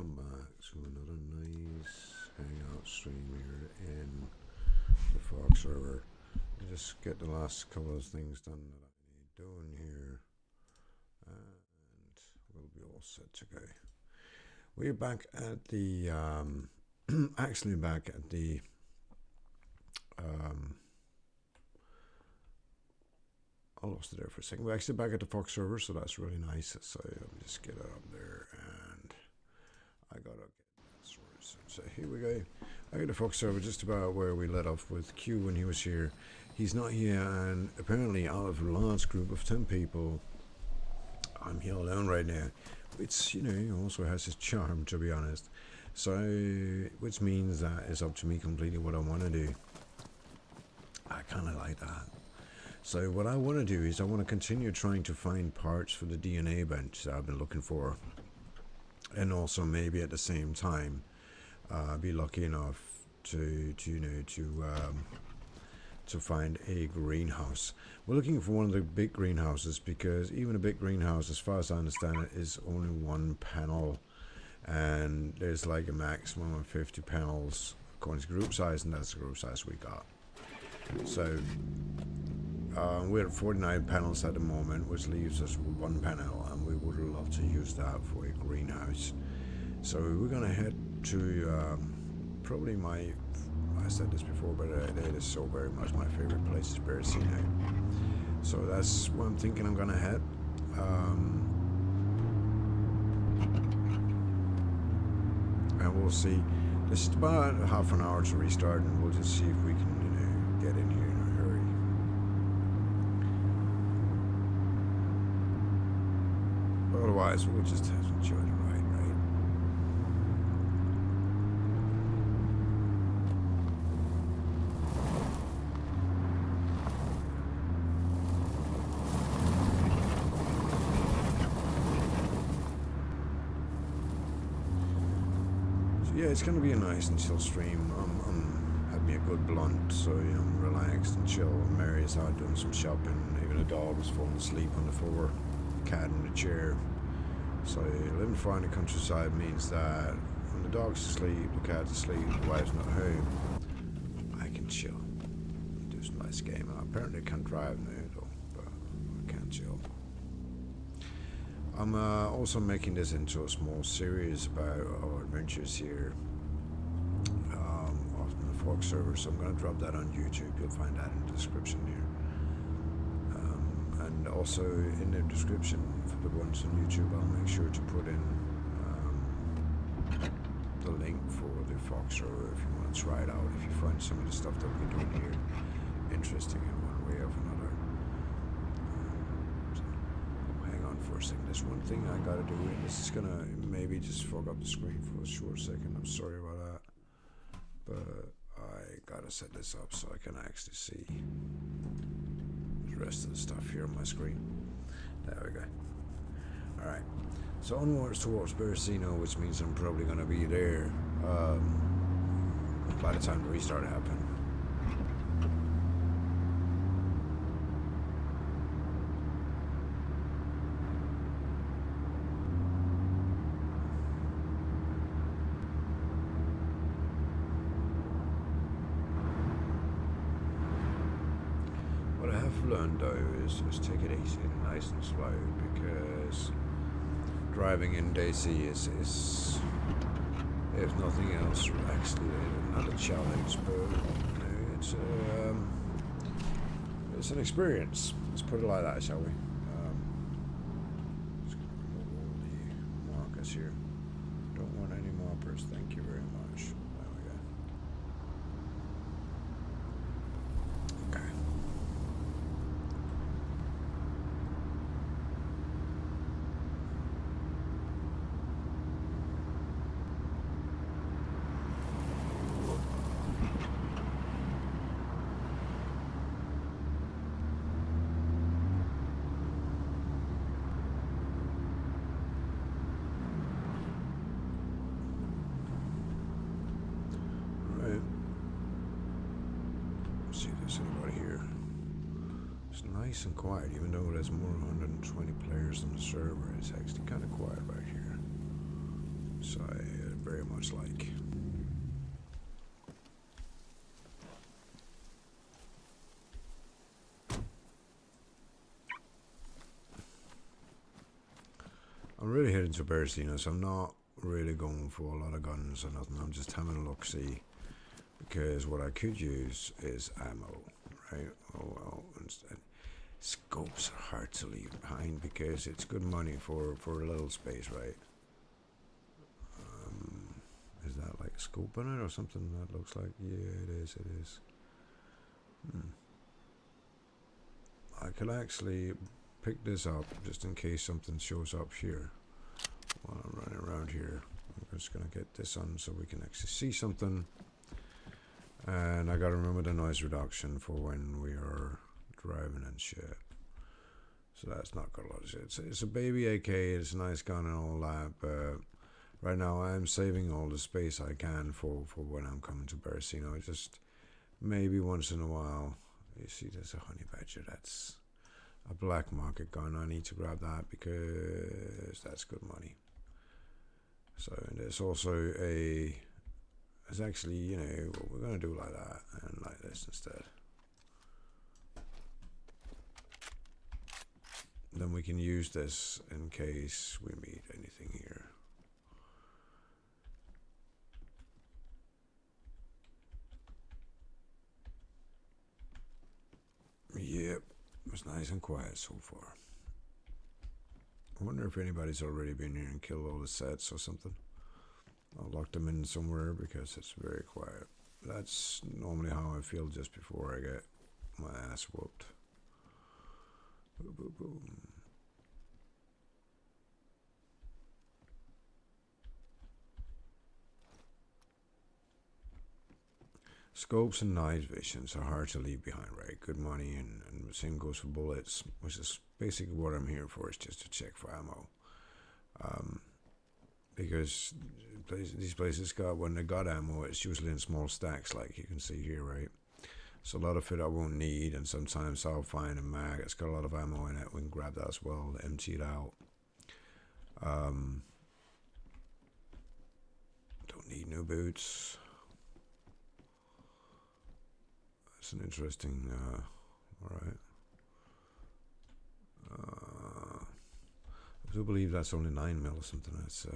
welcome back to another nice hangout stream here in the Fox server. I'll just get the last couple of things done that I need doing here, and we'll be all set to go. We're back at the actually back at the I lost it there for a second. We're actually back at the Fox server, so that's really nice. So let me just get it up there, and I gotta get that sorted. So here we go. I got the Fox server just about where we let off with Q when he was here. He's not here, and apparently out of a large group of 10 people, I'm here alone right now. Which, you know, also has its charm, to be honest. So, which means that it's up to me completely what I want to do. I kind of like that. So what I want to do is I want to continue trying to find parts for the DNA bench that I've been looking for, and also maybe at the same time be lucky enough to find a greenhouse. We're looking for one of the big greenhouses, because even a big greenhouse, as far as I understand it, is only one panel, and there's like a maximum of 50 panels according to group size, and that's the group size we got. So we're at 49 panels at the moment, which leaves us with one panel, and we would love to use that for a greenhouse. So we're gonna head to probably I said this before, but it is so very much my favorite place is DayZ. So that's where I'm thinking I'm gonna head. And we'll see. This is about half an hour to restart, and we'll just see if we can, get in here in a hurry. Otherwise, we'll just have to enjoy the ride, right? So yeah, it's going to be a nice and chill stream. Had me a good blunt, so I'm relaxed and chill. Mary is out doing some shopping. Even the dog was falling asleep on the floor. Cat in the chair. So living far in the countryside means that when the dog's asleep, the cat's asleep, the wife's not home, I can chill, do some nice game. And apparently I can't drive now though, but I can chill. I'm also making this into a small series about our adventures here off the Fox server, so I'm going to drop that on YouTube. You'll find that in the description here. And also in the description for the ones on YouTube, I'll make sure to put in the link for the Fox server if you want to try it out, if you find some of the stuff that we're doing here interesting in one way or another. So hang on for a second. There's one thing I gotta do, and this is gonna maybe just fog up the screen for a short second. I'm sorry about that, but I gotta set this up so I can actually see the rest of the stuff here on my screen. There we go. Alright, so onwards towards DayZ, which means I'm probably gonna be there by the time the restart happens. Learned though is just take it easy and nice and slow, because driving in DayZ is if nothing else actually not a challenge, but it's an experience. Let's put it like that, shall we? Just gonna remove all the markers here. Don't want any markers, thank you very much. There we go. Okay. See if there's anybody here. It's nice and quiet, even though there's more than 120 players on the server. It's actually kind of quiet right here. which I very much like. I'm really heading to Beresina, so I'm not really going for a lot of guns or nothing. I'm just having a look-see, because what I could use is ammo, right? Oh well, instead. Scopes are hard to leave behind because it's good money for a little space, right? Is that like a scope in it or something that looks like? Yeah, it is, it is. I could actually pick this up just in case something shows up here while I'm running around here. I'm just gonna get this on so we can actually see something. And I gotta remember the noise reduction for when we are driving and shit. So that's not got a lot of shit. It's a baby AK, it's a nice gun and all that, but right now I'm saving all the space I can for when I'm coming to Beresina. Just maybe once in a while. You see there's a honey badger, that's a black market gun. I need to grab that because that's good money. So there's also it's actually, you know, what we're going to do like that and like this instead. Then we can use this in case we meet anything here. Yep, it was nice and quiet so far. I wonder if anybody's already been here and killed all the sets or something. I'll lock them in somewhere because it's very quiet. That's normally how I feel just before I get my ass whooped. Boom, boom, boom. Scopes and night visions are hard to leave behind, right? Good money, and the same goes for bullets, which is basically what I'm here for, is just to check for ammo. Because these places got, when they got ammo, it's usually in small stacks, like you can see here, right? So a lot of it I won't need, and sometimes I'll find a mag that's got a lot of ammo in it. We can grab that as well, empty it out. Don't need new boots. That's an interesting, alright. I do believe that's only 9mm or something. That's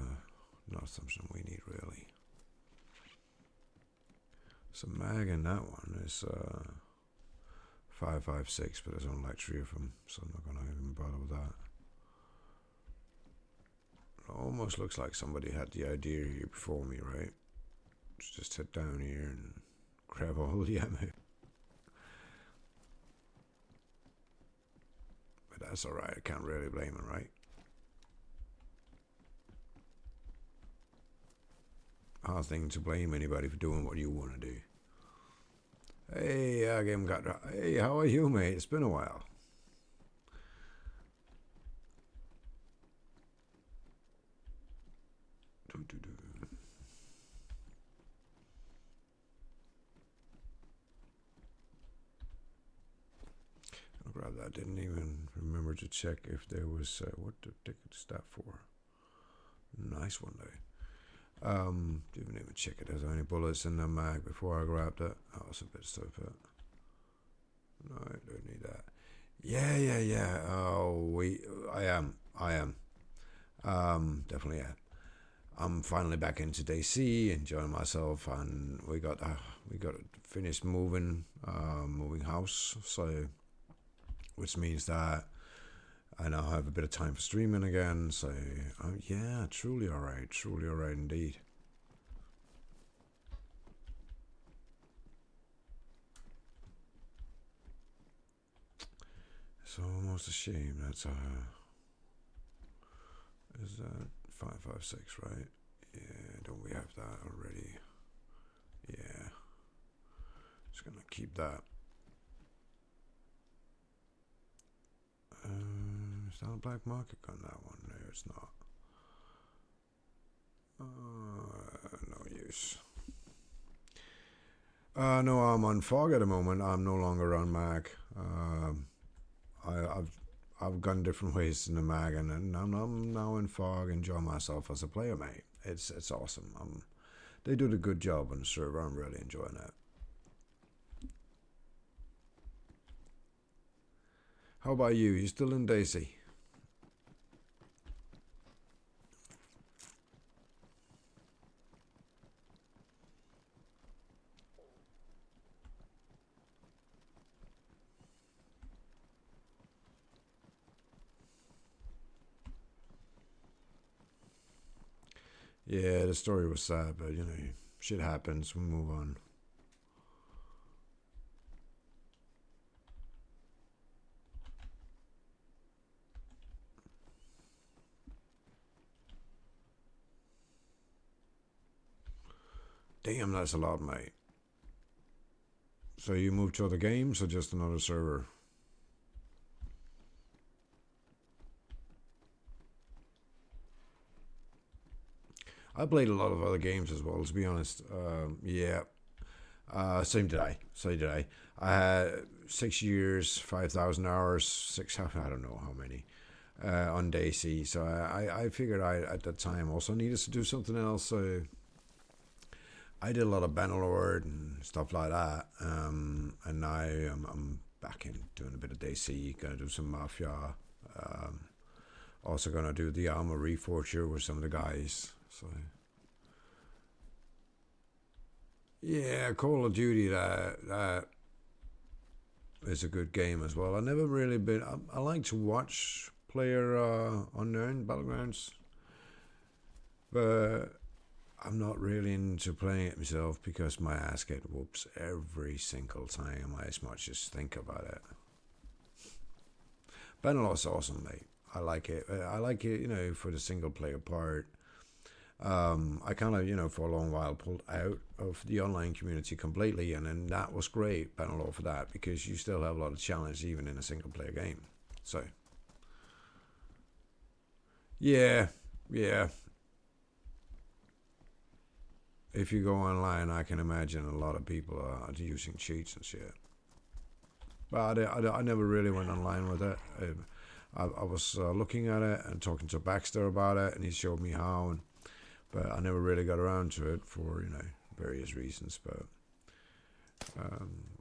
not something we need really. So mag in that one is 5.56, but there's only like 3 of them, so I'm not gonna even bother with that. It almost looks like somebody had the idea here before me, right? Just head down here and grab all the ammo. But that's alright, I can't really blame him, right? Hard thing to blame anybody for doing what you want to do. Hey, hey, how are you, mate? It's been a while. I'll grab that. Didn't even remember to check if there was what the ticket is that for. Nice one, though. Didn't even check it. There's any bullets in the mag before I grabbed it. Oh, it's a bit stupid. No, I don't need that. Yeah. Oh, I am. Definitely am. I'm finally back into DayZ, enjoying myself, and we got finished moving house. So, which means that I now have a bit of time for streaming again, so yeah, truly alright indeed. It's almost a shame that's is that 5.56, right? Yeah, don't we have that already? Yeah. Just gonna keep that. Is that a black market gun, that one? No, it's not. No use. No, I'm on fog at the moment. I'm no longer on mag. I've gone different ways in the mag, and I'm now in fog, enjoying myself as a player, mate. it's awesome. They do a good job on the server. I'm really enjoying it. How about you? You still in DayZ? Yeah, the story was sad, but shit happens. We move on. Damn, that's a lot, mate. So you moved to other games or just another server? I played a lot of other games as well, to be honest. Yeah. Same did I. So did I. I had 6 years, 5,000 hours, I don't know how many, on DayZ. So I figured I, at that time, also needed to do something else. So I did a lot of Bannerlord and stuff like that. And now I'm back in doing a bit of DayZ, gonna do some Mafia. Also gonna do the Armor Reforger with some of the guys. So yeah, Call of Duty that is a good game as well. I never really been. I like to watch player unknown battlegrounds, but I'm not really into playing it myself because my ass get whoops every single time I as much as think about it. Bannerlord's awesome, mate. I like it. I like it, for the single player part. I kind of, for a long while pulled out of the online community completely, and then that was great, Bannerlord, for that, because you still have a lot of challenge even in a single player game. So, yeah. If you go online, I can imagine a lot of people are using cheats and shit. But I never really went online with it. I was looking at it and talking to Baxter about it, and he showed me how. But I never really got around to it for various reasons. But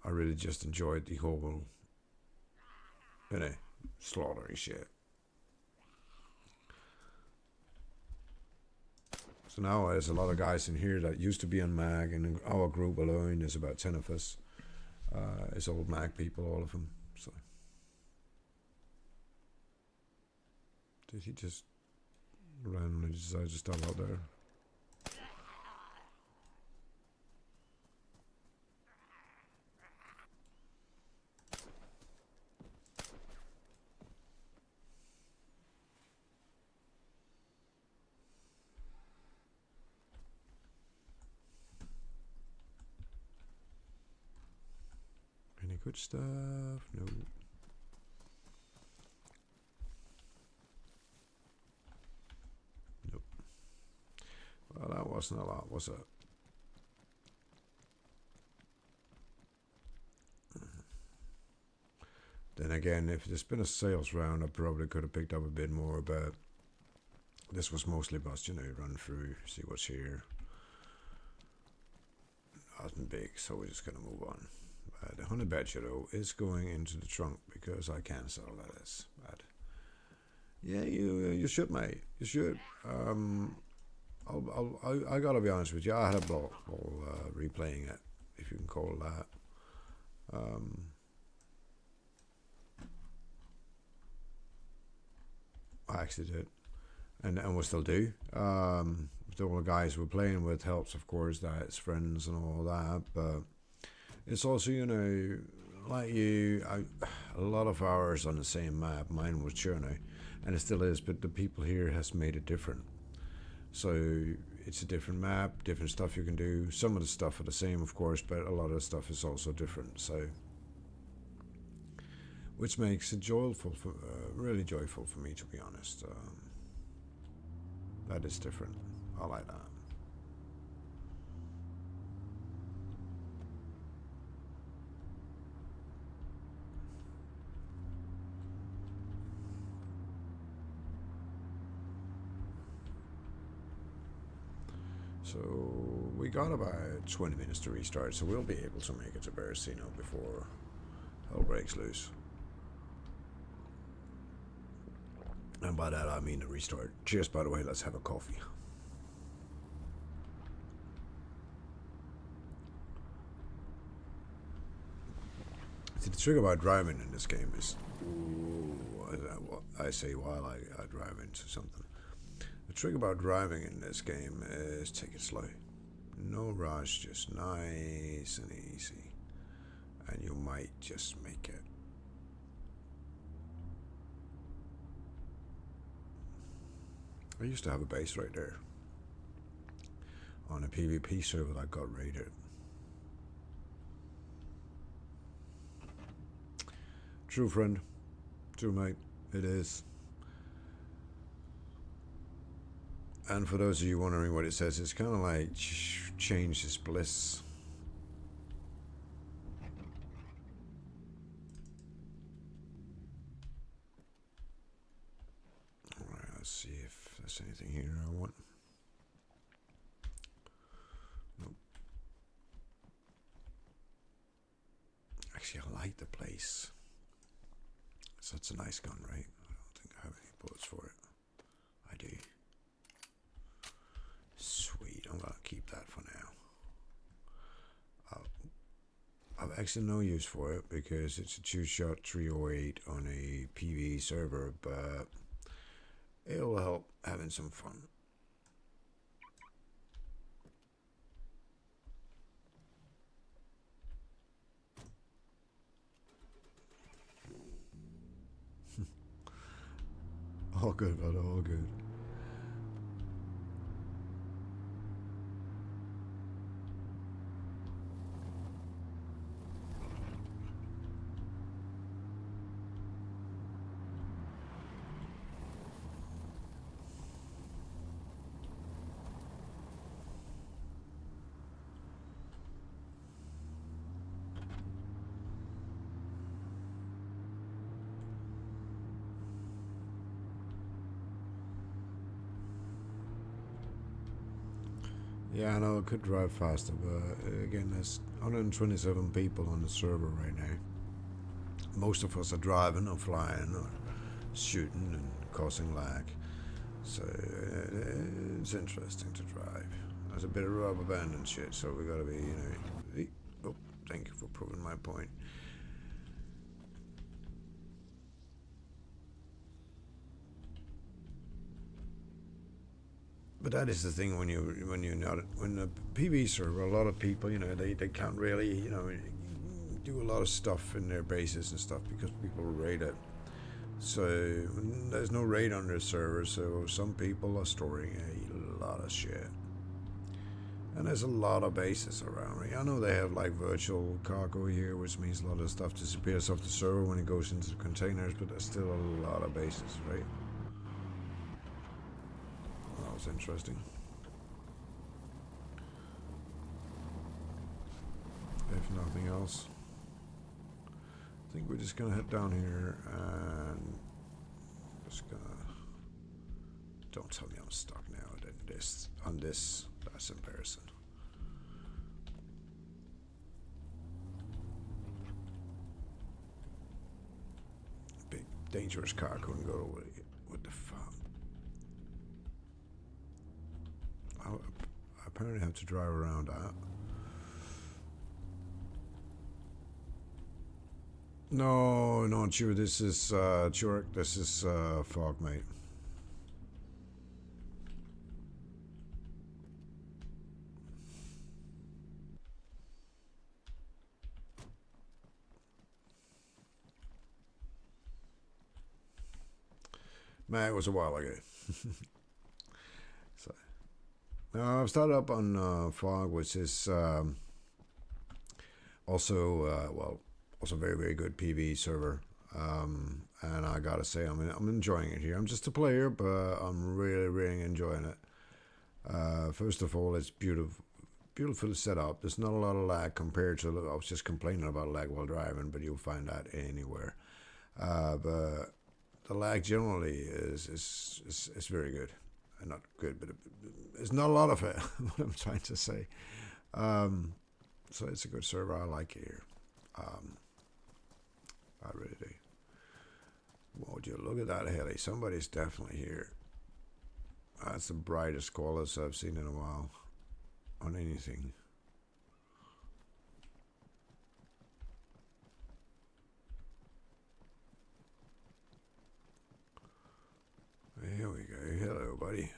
I really just enjoyed the whole slaughtering shit. So now there's a lot of guys in here that used to be on MAG, and our group alone is about 10 of us. It's old MAG people, all of them. So did he just randomly decide to stop out there? Any good stuff? No. Nope. Well, that wasn't a lot, was it? Then again, if there's been a sales round, I probably could have picked up a bit more, but this was mostly just, run through, see what's here. Nothing big, so we're just going to move on. The honey badger, though, is going into the trunk because I can sell that as bad. Yeah, you should, mate. You should. I gotta be honest with you. I had a ball replaying it, if you can call it that. I actually did, and we still do. With all the guys we're playing with helps, of course, that it's friends and all that, but it's also, like a lot of hours on the same map. Mine was Chernarus, and it still is, but the people here has made it different. So it's a different map, different stuff you can do. Some of the stuff are the same, of course, but a lot of the stuff is also different. So, which makes it joyful, really joyful for me, to be honest. That is different. I like that. So we got about 20 minutes to restart, so we'll be able to make it to Berezino before hell breaks loose. And by that I mean the restart. Cheers, by the way, let's have a coffee. See, the trick about driving in this game is, I say while I drive into something. The trick about driving in this game is take it slow. No rush, just nice and easy. And you might just make it. I used to have a base right there on a PvP server that got raided. True friend, true mate, it is. And for those of you wondering what it says, it's kind of like change is bliss. Alright, let's see if there's anything here I want. Nope. Actually, I like the place. So it's a nice gun, right? I don't think I have any bullets for it. I do. Sweet, I'm gonna keep that for now. I've actually no use for it because it's a 2-shot 308 on a PvE server, but it'll help having some fun. All good, brother, all good. Yeah, I know it could drive faster, but again, there's 127 people on the server right now. Most of us are driving or flying or shooting and causing lag. So it's interesting to drive. There's a bit of rubber band and shit, so we gotta be, you know. Oh, thank you for proving my point. But that is the thing when the PvE server, a lot of people, you know, they can't really, you know, do a lot of stuff in their bases and stuff because people raid it. So there's no raid on their server, so some people are storing a lot of shit. And there's a lot of bases around. Right? I know they have like virtual cargo here, which means a lot of stuff disappears off the server when it goes into the containers, but there's still a lot of bases, right? That was interesting. If nothing else, I think we're just gonna head down here and just gonna. Don't tell me I'm stuck now. On this, that's embarrassing. Big dangerous car couldn't go away. What the fuck? I apparently have to drive around that. No, not you. This is Churk. This is Fog, mate. Man, it was a while ago. So, I've started up on Fog, which is also also very, very good PvE server. And I gotta say, I'm enjoying it here. I'm just a player, but I'm really, really enjoying it. First of all, it's beautiful setup. There's not a lot of lag compared to. I was just complaining about lag while driving, but you'll find that anywhere. But the lag generally is very good. not good, but there's not a lot of it. What I'm trying to say. So it's a good server. I like it here. I really do. Would you look at that heli? Somebody's definitely here. That's the brightest colours I've seen in a while on anything. Here we go. Hello, buddy.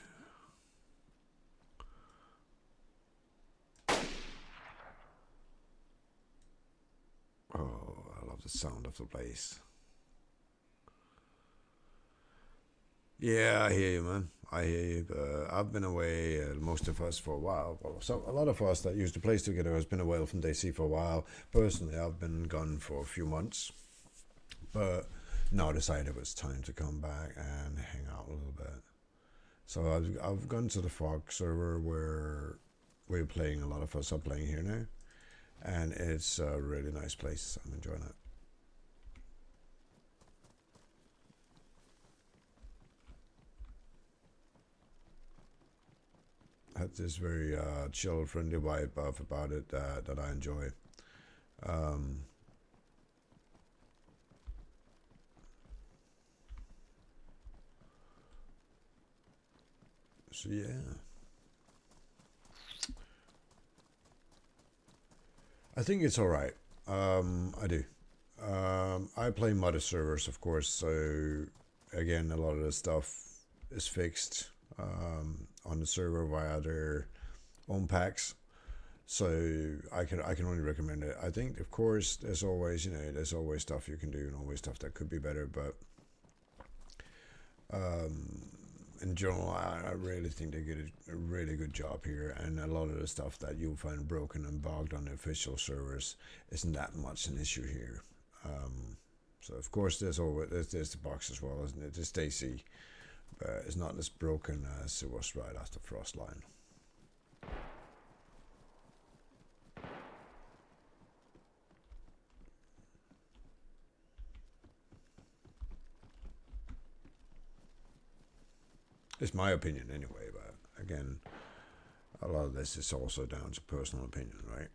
Oh, I love the sound of the bass. Yeah, I hear you, man. I hear you. I've been away, most of us, for a while. Well, a lot of us that used to play together has been away from DayZ for a while. Personally, I've been gone for a few months. But now I decided it was time to come back and hang out a little bit. So I've gone to the Fox server where we're playing, a lot of us are playing here now. And it's a really nice place. I'm enjoying it. Had this very chill, friendly vibe about it that I enjoy. So yeah, I think it's all right. I do. I play modded servers, of course. So again, a lot of the stuff is fixed on the server via their own packs. So I can only recommend it. I think, of course, there's always there's always stuff you can do and always stuff that could be better. But in general, I really think they did a really good job here, and a lot of the stuff that you'll find broken and bugged on the official servers isn't that much an issue here. So of course there's the box as well, isn't it? It's DayZ, but it's not as broken as it was right after Frostline. It's my opinion anyway, but again, a lot of this is also down to personal opinion, right?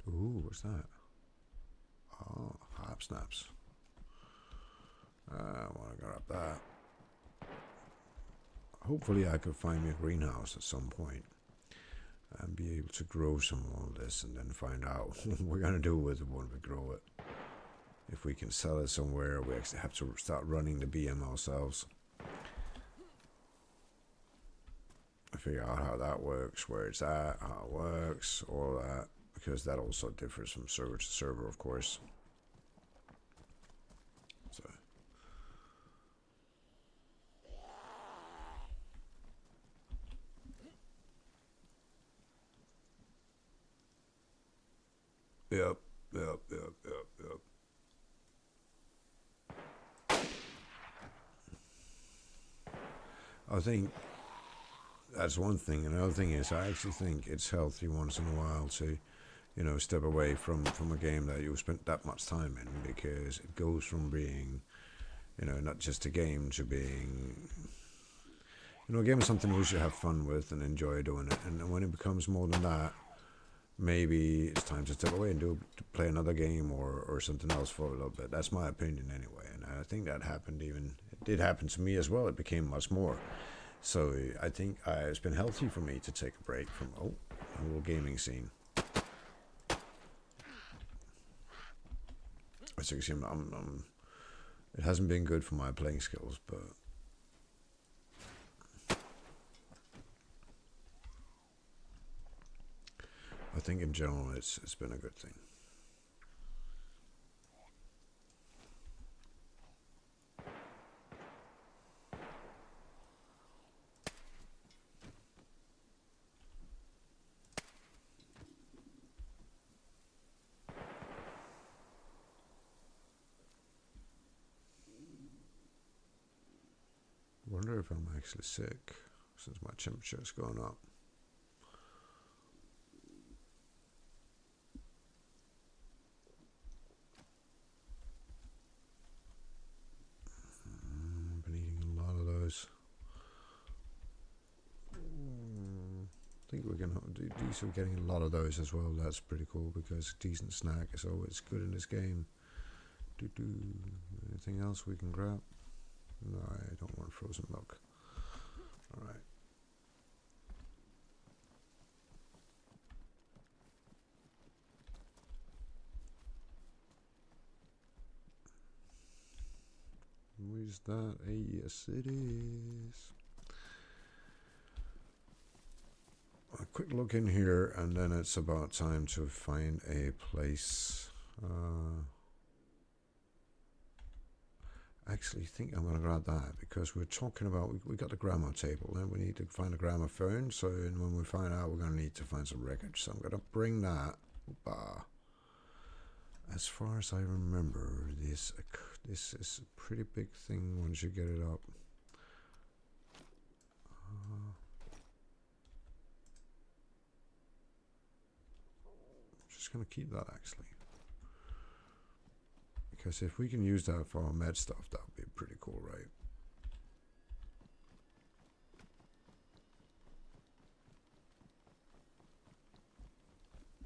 Ooh, what's that? Oh, hop snaps. I want to grab that. Hopefully I could find me a greenhouse at some point and be able to grow some of all this and then find out what we're going to do with it when we grow it. If we can sell it somewhere, we actually have to start running the BM ourselves. Figure out how that works, where it's at, how it works, all that, because that also differs from server to server, of course. So. Yep. I think that's one thing. Another thing is, I actually think it's healthy once in a while to, step away from a game that you spent that much time in, because it goes from being, not just a game to being, a game is something we should have fun with and enjoy doing it. And when it becomes more than that, maybe it's time to step away and to play another game or something else for a little bit. That's my opinion anyway. And I think that happened it did happen to me as well. It became much more. So I think it's been healthy for me to take a break from a little gaming scene. As you can see, it hasn't been good for my playing skills, but I think in general it's been a good thing. wonder if I'm actually sick since my temperature's gone up. I've been eating a lot of those. I think we're going to do decent getting a lot of those as well. That's pretty cool because a decent snack is always good in this game. Anything else we can grab? No, I don't want frozen milk. Alright. Where's that? Yes, it is. A quick look in here, and then it's about time to find a place. Actually think I'm going to grab that because we're talking about we got the grammar table and we need to find a gramophone. So when we find out, we're going to need to find some records. So I'm going to bring that. As far as I remember, this is a pretty big thing once you get it up. Just going to keep that actually. Because if we can use that for our med stuff, that would be pretty cool, right?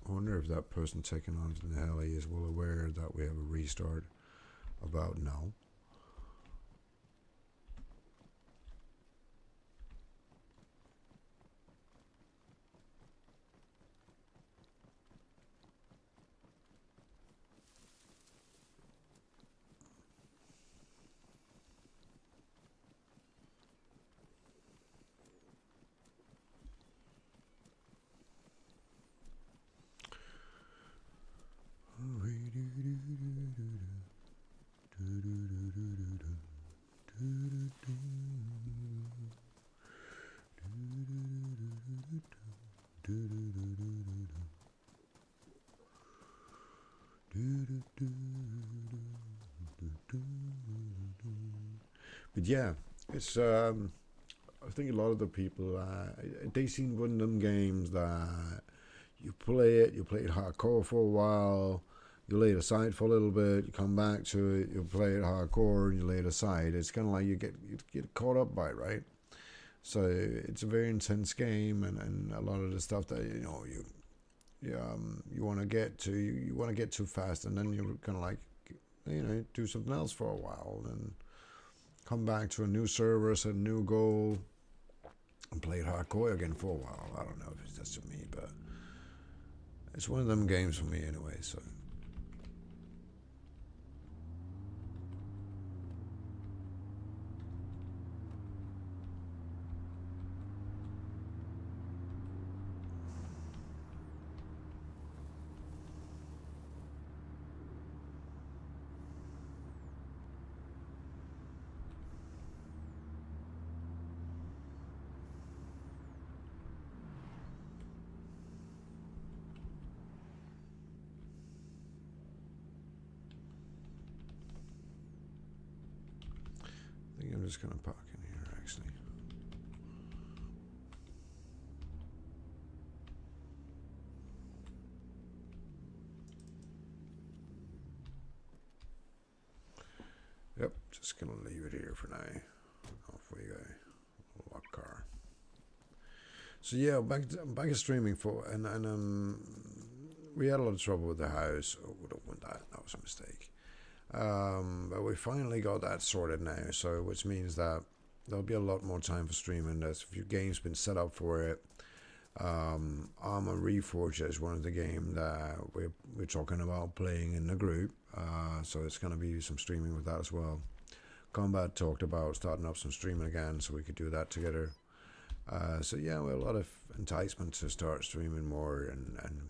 I wonder if that person taking on to the heli is well aware that we have a restart. About now. But yeah, it's I think a lot of the people they seen one of them games that you play it hardcore for a while, you lay it aside for a little bit, you come back to it, you play it hardcore, and you lay it aside. It's kind of like you get caught up by it, right? So it's a very intense game, and a lot of the stuff that you want to get to, you want to get too fast, and then you're kind of like do something else for a while, and come back to a new server, set a new goal, and play it hardcore again for a while. I don't know if it's just me, but it's one of them games for me anyway, so. I think I'm just going to park in here, actually. Yep, just going to leave it here for now. Off we go. Lock car. So yeah, back to streaming for, and we had a lot of trouble with the house. Oh, we don't want that. That was a mistake. But we finally got that sorted now, so which means that there'll be a lot more time for streaming. There's a few games been set up for it. Armor Reforged is one of the games that we're talking about playing in the group, so it's going to be some streaming with that as well. Combat talked about starting up some streaming again, so we could do that together. So yeah, we have a lot of enticement to start streaming more and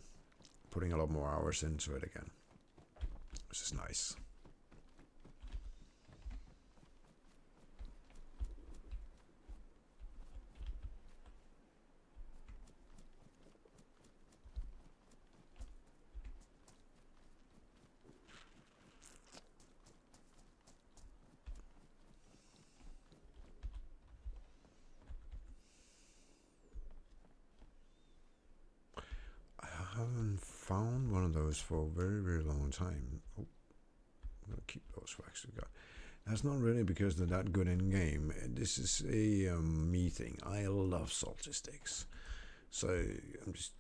putting a lot more hours into it again, which is nice. haven't found one of those for a very, very long time. Oh, I'm going to keep those wax we got. That's not really because they're that good in game. This is a me thing. I love salty sticks. So I'm just,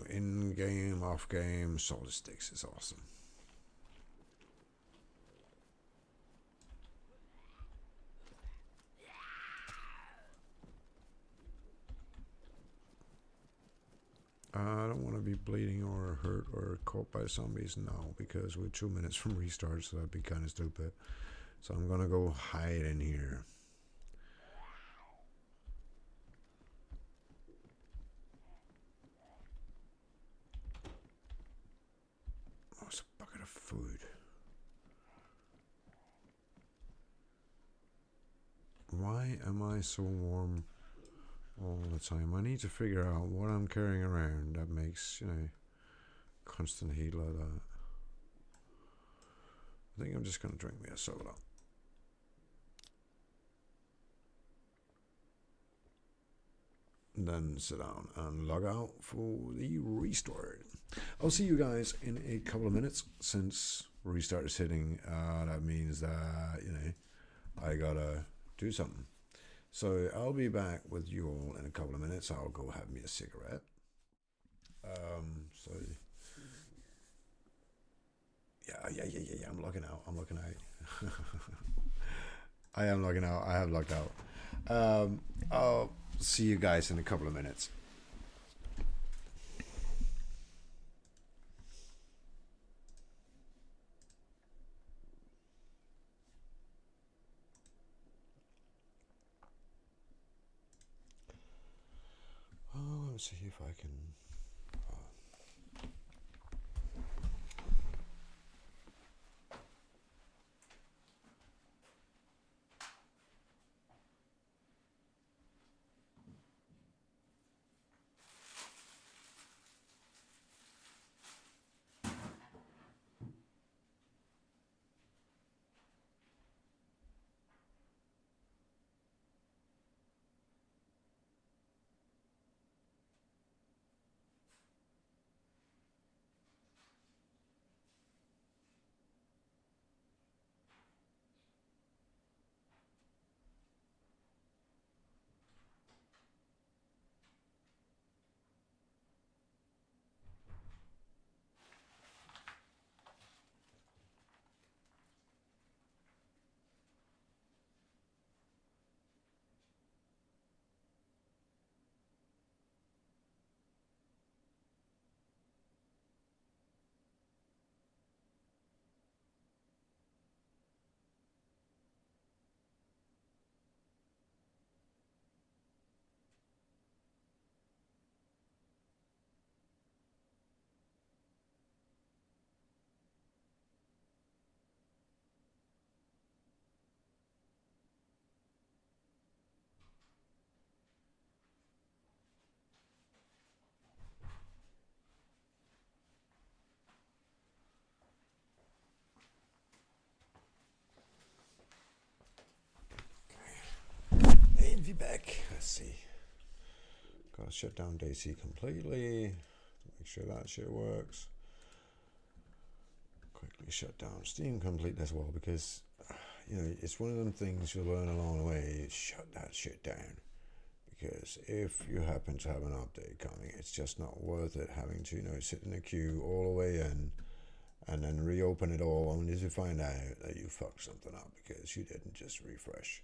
in game, off game, salty sticks is awesome. I don't want to be bleeding or hurt or caught by zombies now because we're 2 minutes from restart, so that'd be kind of stupid. So I'm gonna go hide in here. Oh, it's a bucket of food. Why am I so warm all the time? I need to figure out what I'm carrying around that makes, constant heat like that. I think I'm just gonna drink me a soda. And then sit down and log out for the restart. I'll see you guys in a couple of minutes. Since restart is hitting, that means that, I gotta do something. So I'll be back with you all in a couple of minutes. I'll go have me a cigarette. So yeah. I'm logging out. I am logging out. I have logged out. I'll see you guys in a couple of minutes. Let's see if I can. Be back. Let's see. Gotta shut down DayZ completely. Make sure that shit works. Quickly shut down Steam complete as well because, it's one of them things you learn along the way. Shut that shit down. Because if you happen to have an update coming, it's just not worth it having to, sit in a queue all the way in and then reopen it all only to find out that you fucked something up because you didn't just refresh.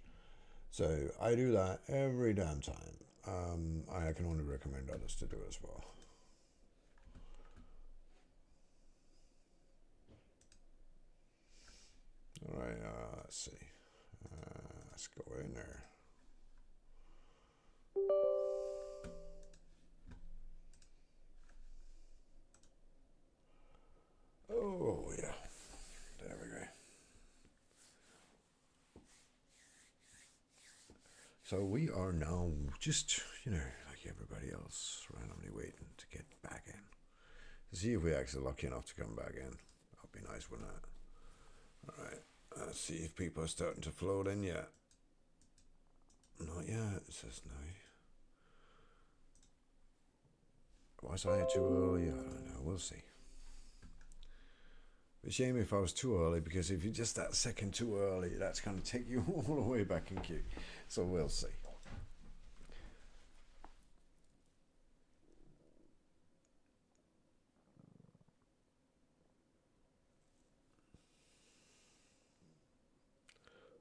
So I do that every damn time. I can only recommend others to do as well. All right, let's see. Let's go in there. Oh, yeah. There we go. So we are now just, like everybody else, randomly waiting to get back in. To see if we're actually lucky enough to come back in. That'd be nice, wouldn't it? Alright, let's see if people are starting to float in yet. Not yet, it says no. Was I too early? I don't know. We'll see. It's a shame if I was too early, because if you're just that second too early, that's going to take you all the way back in queue. So we'll see.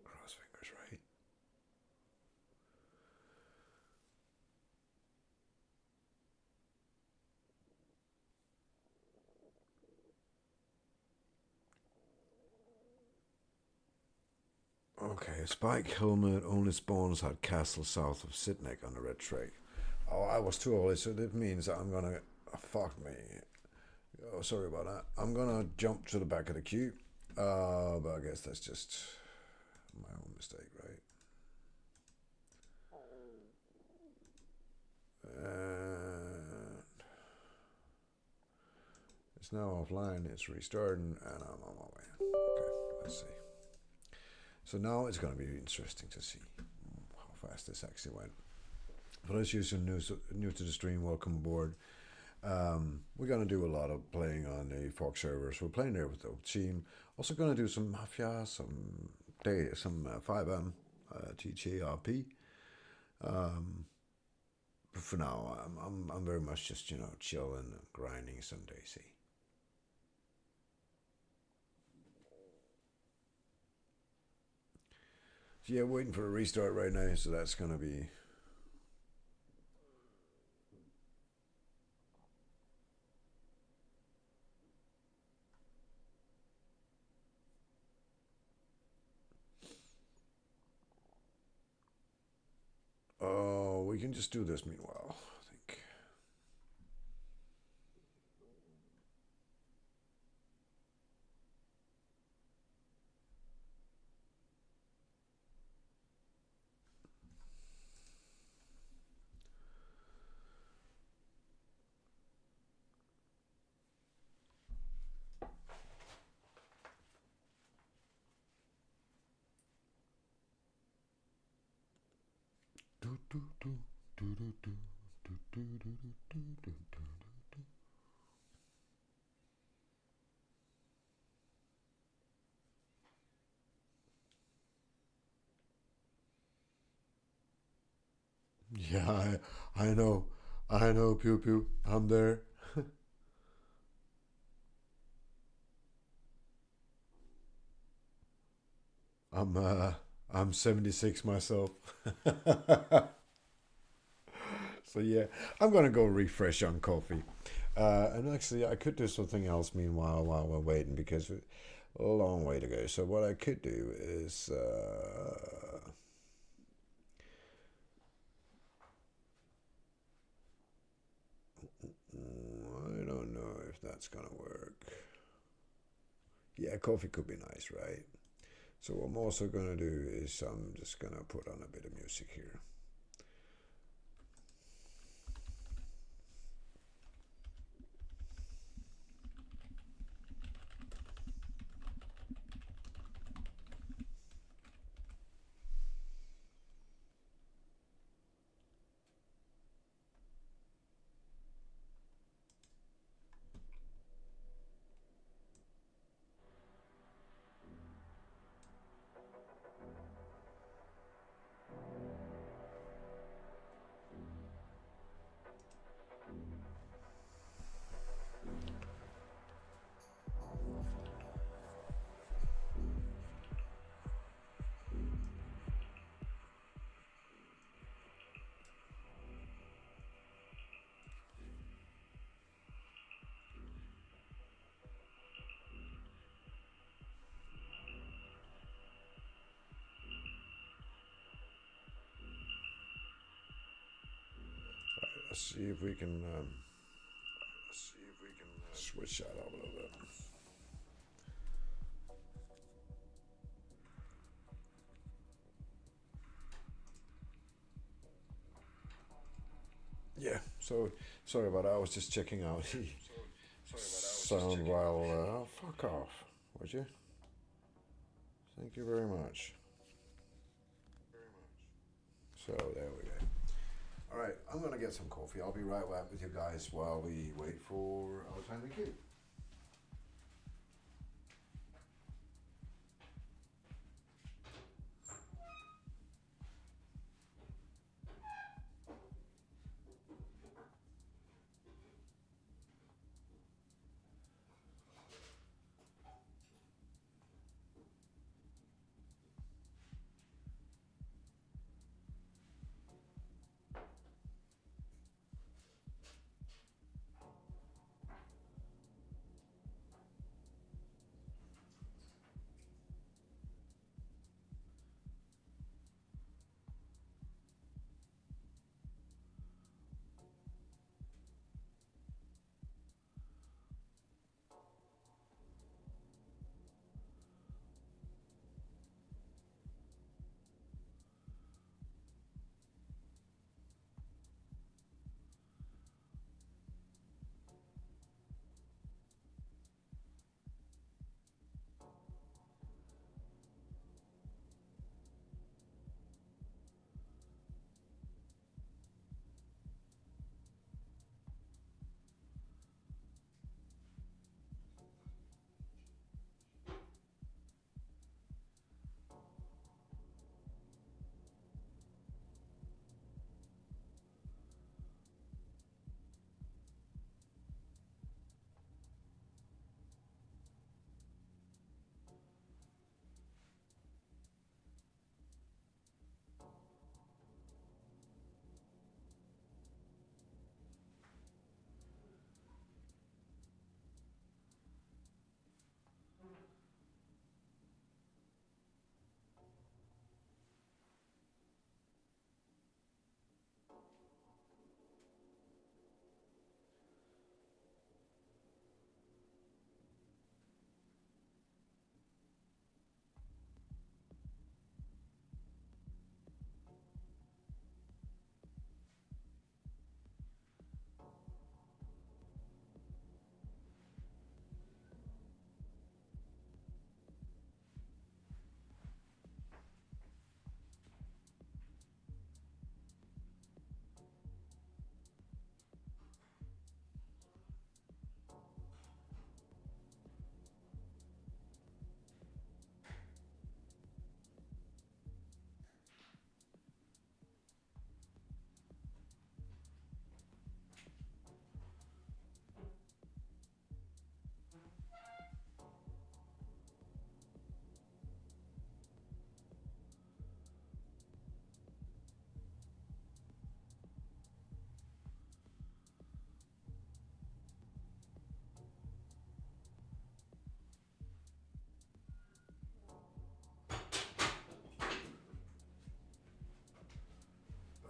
Cross fingers, right? Okay, Spike helmet only spawns at castle south of Sydney on the red tray. Oh, I was too early, so that means I'm gonna. Oh, fuck me. Oh, sorry about that. I'm gonna jump to the back of the queue. But I guess that's just my own mistake, right? And it's now offline. It's restarting, and I'm on my way. Okay, let's see. So now it's going to be interesting to see how fast this actually went. For those using new to the stream, welcome aboard. We're going to do a lot of playing on the Fox servers. We're playing there with the team. Also going to do some Mafia, some 5M, TTRP. But for now, I'm very much just chilling and grinding some DayZ. So yeah, waiting for a restart right now. So that's going to be. Oh, we can just do this meanwhile, I think. Yeah, I know. I know, Pew Pew. I'm there. I'm uh I'm 76 myself. So yeah, I'm gonna go refresh on coffee. And actually, I could do something else meanwhile while we're waiting, because a long way to go. So what I could do is I don't know if that's gonna work. Yeah, coffee could be nice, right? So what I'm also gonna do is I'm just gonna put on a bit of music here. Let's see if we can switch that up a little bit. Yeah. So sorry about that. I was just checking out the sound while. Fuck off, would you? Thank you very much. So there we go. All right, I'm gonna get some coffee. I'll be right back with you guys while we wait for our time to queue.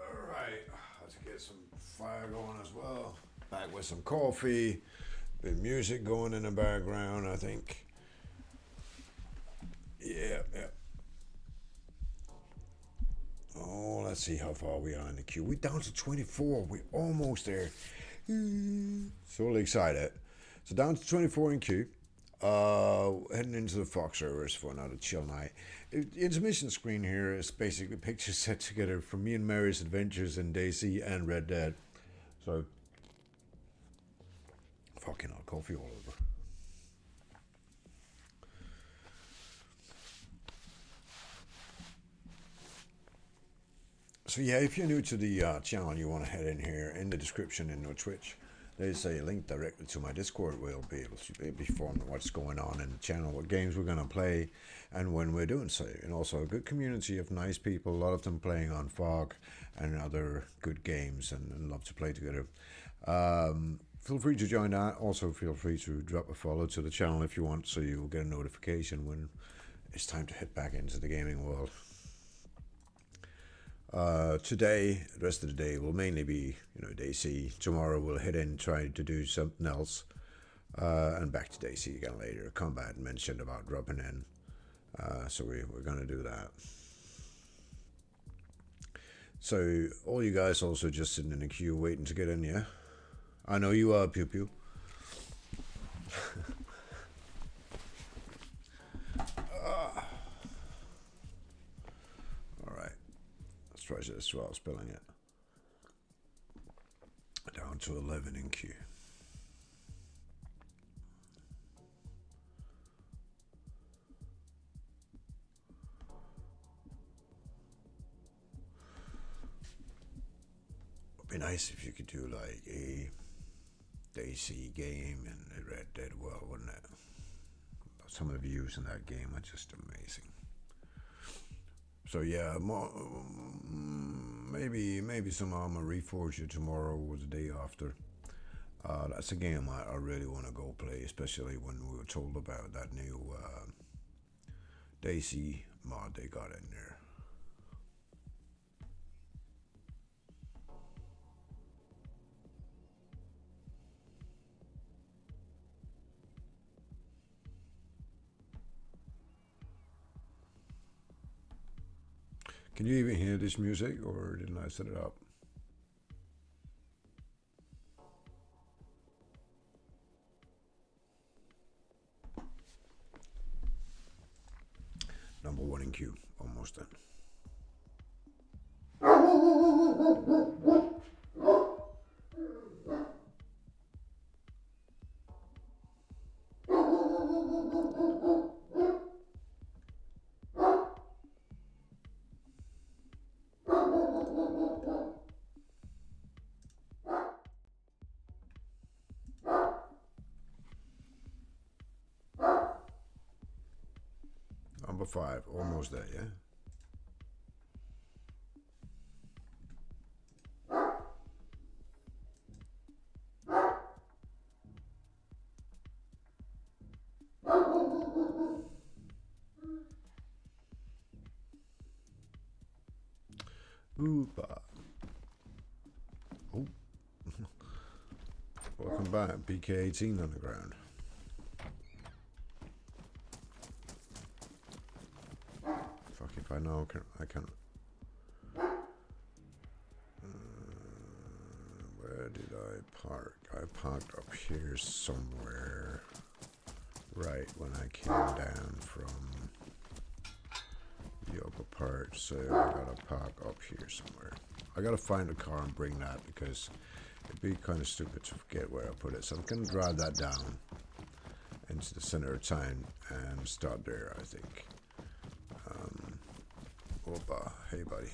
All right, let's get some fire going as well. Back with some coffee, bit of music going in the background, I think. Yeah, yeah. Oh, let's see how far we are in the queue. We're down to 24. We're almost there. So excited. So down to 24 in queue. Heading into the Fox servers for another chill night. The intermission screen here is basically pictures set together from me and Mary's adventures in DayZ and Red Dead. So, fucking hell, coffee all over. So yeah, if you're new to the channel, you want to head in here in the description in our Twitch. There's a link directly to my Discord where you'll be able to be informed of what's going on in the channel, what games we're going to play, and when we're doing so. And also a good community of nice people, a lot of them playing on Fog and other good games and love to play together. Feel free to join that. Also feel free to drop a follow to the channel if you want, so you'll get a notification when it's time to head back into the gaming world. Today, the rest of the day will mainly be, DayZ. Tomorrow we'll head in, try to do something else, and back to DayZ again later. Combat mentioned about dropping in, so we're gonna do that. So all you guys also just sitting in the queue waiting to get in, yeah? I know you are, Pew Pew. All right, let's try this while spelling it. to 11 in queue. It'd be nice if you could do like a DayZ game in Red Dead World, wouldn't it? Some of the views in that game are just amazing. So yeah, maybe some Arma Reforged tomorrow or the day after. That's a game I really want to go play, especially when we were told about that new DayZ mod they got in there. Can you even hear this music, or didn't I set it up? Number 1 in queue, almost done. Number 5, almost there, yeah? Oopa. Oh. Welcome back, BK18 on the ground. Fuck if I know, I can. Where did I park? I parked up here somewhere. Right when I came down from the upper part, so I gotta park up here somewhere. I gotta find a car and bring that because it'd be kind of stupid to forget where I put it. So I'm gonna drive that down into the center of town and start there, I think. Opa, hey buddy.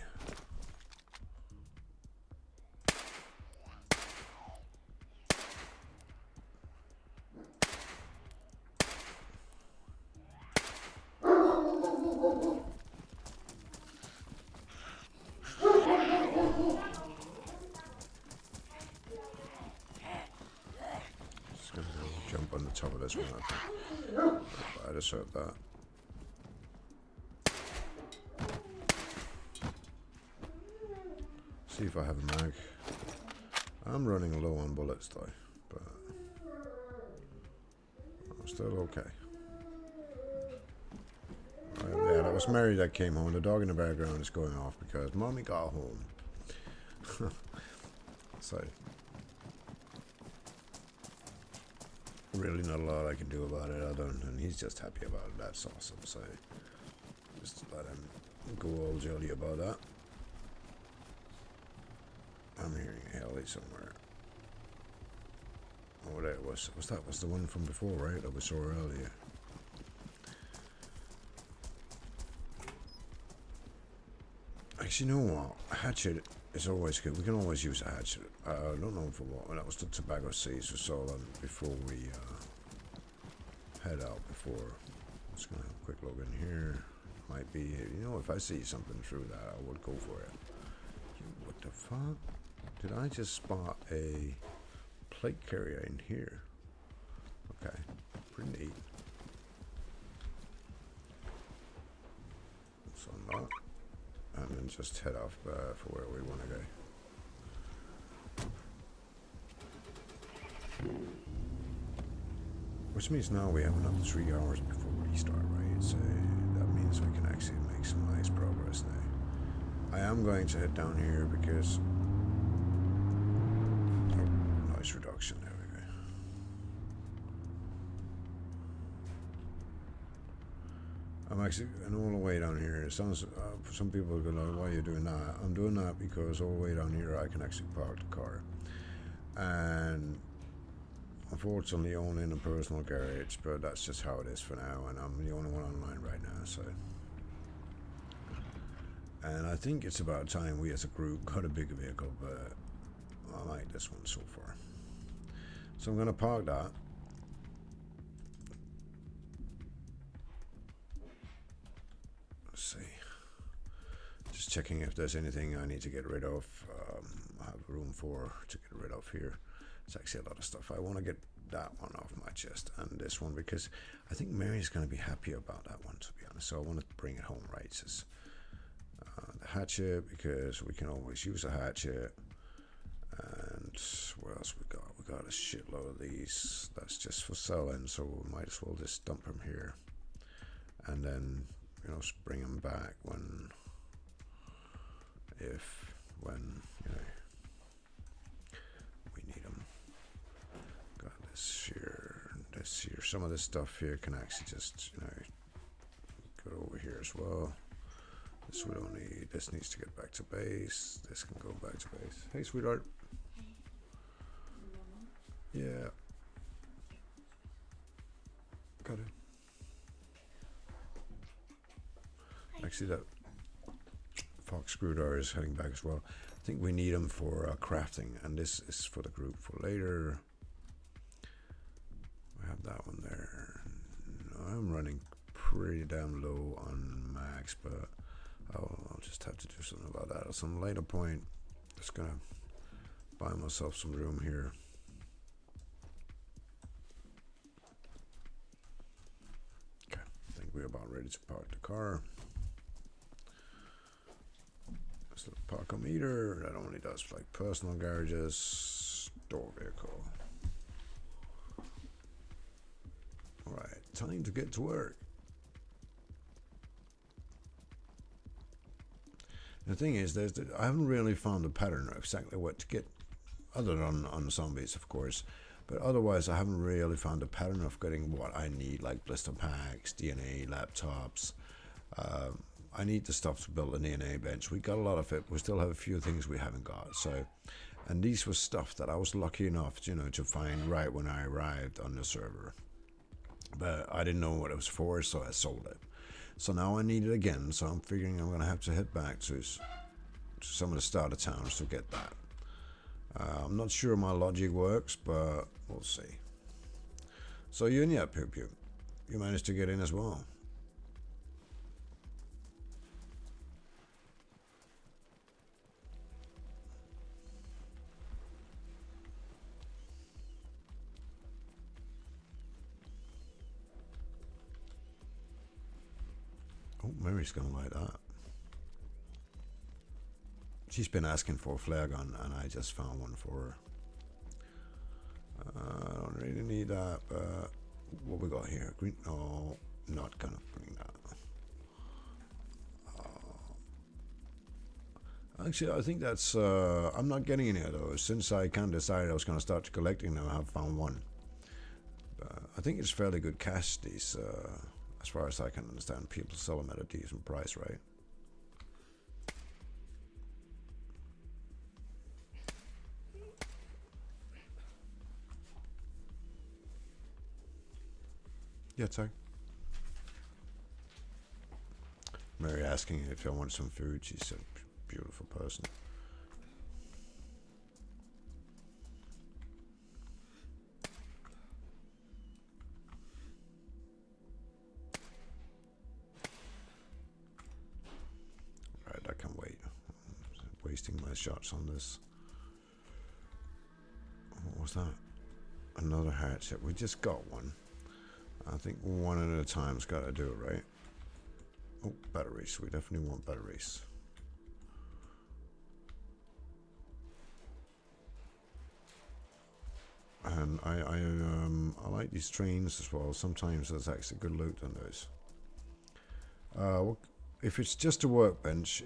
Just gonna go jump on the top of this one, I think. I just heard that. See if I have a mag. I'm running low on bullets though, but I'm still okay. Yeah, that was Mary that came home. The dog in the background is going off because mommy got home. So really not a lot I can do about it. I don't, and he's just happy about it. That's awesome. So just let him go all jolly about that. I'm hearing a heli somewhere. Oh, that was the one from before, right? That we saw earlier. Actually, you know what? A hatchet is always good. We can always use a hatchet. I don't know for what. That was the tobacco seeds we saw them before we head out. Before, I'm just gonna have a quick look in here. Might be, you know, if I see something through that, I would go for it. What the fuck? Did I just spot a plate carrier in here? Okay, pretty neat. So not, and then just head off for where we want to go. Which means now we have another 3 hours before we restart, right? So that means we can actually make some nice progress now. I am going to head down here because noise reduction. There we go. I'm actually, and all the way down here, it sounds, some people are going to, why are you doing that? I'm doing that because all the way down here I can actually park the car. and unfortunately only in a personal garage, but that's just how it is for now, and I'm the only one online right now, so. And I think it's about time we as a group got a bigger vehicle, but I like this one so far. So I'm going to park that. Let's see. Just checking if there's anything I need to get rid of. I have room to get rid of here. It's actually a lot of stuff. I want to get that one off my chest and this one, because I think Mary's going to be happy about that one, to be honest. So I want to bring it home, right? It's the hatchet, because we can always use a hatchet. And what else we got? We got a shitload of these. That's just for selling, so we might as well just dump them here, and then, you know, bring them back when you know we need them. Got this here, this here. Some of this stuff here can actually just, you know, go over here as well. This we don't need. This needs to get back to base. This can go back to base. Hey, sweetheart. Yeah. Got it. Actually, that fox screwdriver is heading back as well. I think we need them for crafting, and this is for the group for later. We have that one there. I'm running pretty damn low on max, but I'll just have to do something about that at some later point. Just gonna buy myself some room here. Okay, I think we're about ready to park the car. This little parkometer that only does like personal garages, store vehicle. Alright, time to get to work. The thing is, I haven't really found a pattern of exactly what to get, other than on zombies, of course. But otherwise, I haven't really found a pattern of getting what I need, like blister packs, DNA, laptops. I need the stuff to build a DNA bench. We got a lot of it. We still have a few things we haven't got. So, and these were stuff that I was lucky enough, you know, to find right when I arrived on the server. But I didn't know what it was for, so I sold it. So now I need it again, so I'm figuring I'm going to have to head back to some of the starter towns to get that. I'm not sure my logic works, but we'll see. So you and Pew Pew, you managed to get in as well. Oh, Mary's gonna like that. She's been asking for a flare gun, and I just found one for her. I don't really need that, but what we got here? Green? No, not gonna bring that. Actually, I think that's. I'm not getting any of those. Since I kind of decided I was gonna start collecting them, I have found one. I think it's fairly good cash. These. As far as I can understand, people sell them at a decent price, right? Yeah, sorry. Mary asking if I want some food. She's a beautiful person. I can wait. I'm wasting my shots on this. What was that? Another hatchet. We just got one. I think one at a time's got to do it, right? Oh, batteries. We definitely want batteries. And I like these trains as well. Sometimes there's actually good loot on those. Well, if it's just a workbench,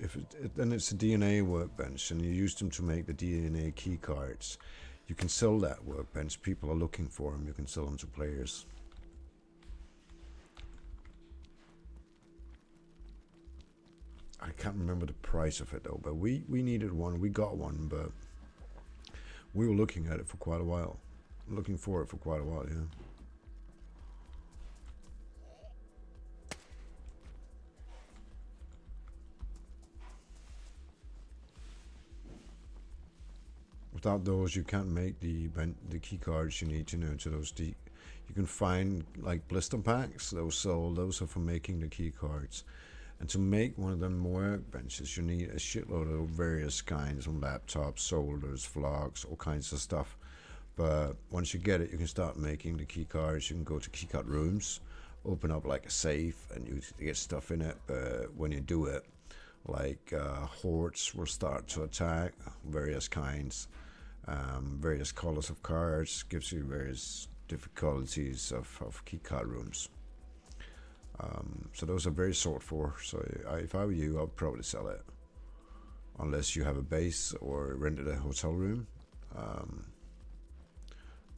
then it's a DNA workbench, and you use them to make the DNA key cards. You can sell that workbench. People are looking for them. You can sell them to players. I can't remember the price of it though. But we needed one. We got one, but We were looking at it for quite a while. Looking for it for quite a while, yeah. Without those, you can't make the key cards you need to know to those. You can find like blister packs. Those are for making the key cards. And to make one of them workbenches, you need a shitload of various kinds on laptops, solders, flogs, all kinds of stuff. But once you get it, you can start making the key cards. You can go to keycard rooms, open up like a safe, and you get stuff in it. But when you do it, like hordes will start to attack, various kinds, various colors of cards, gives you various difficulties of keycard rooms. So those are very sought for. So if I were you, I'd probably sell it, unless you have a base or rented a hotel room.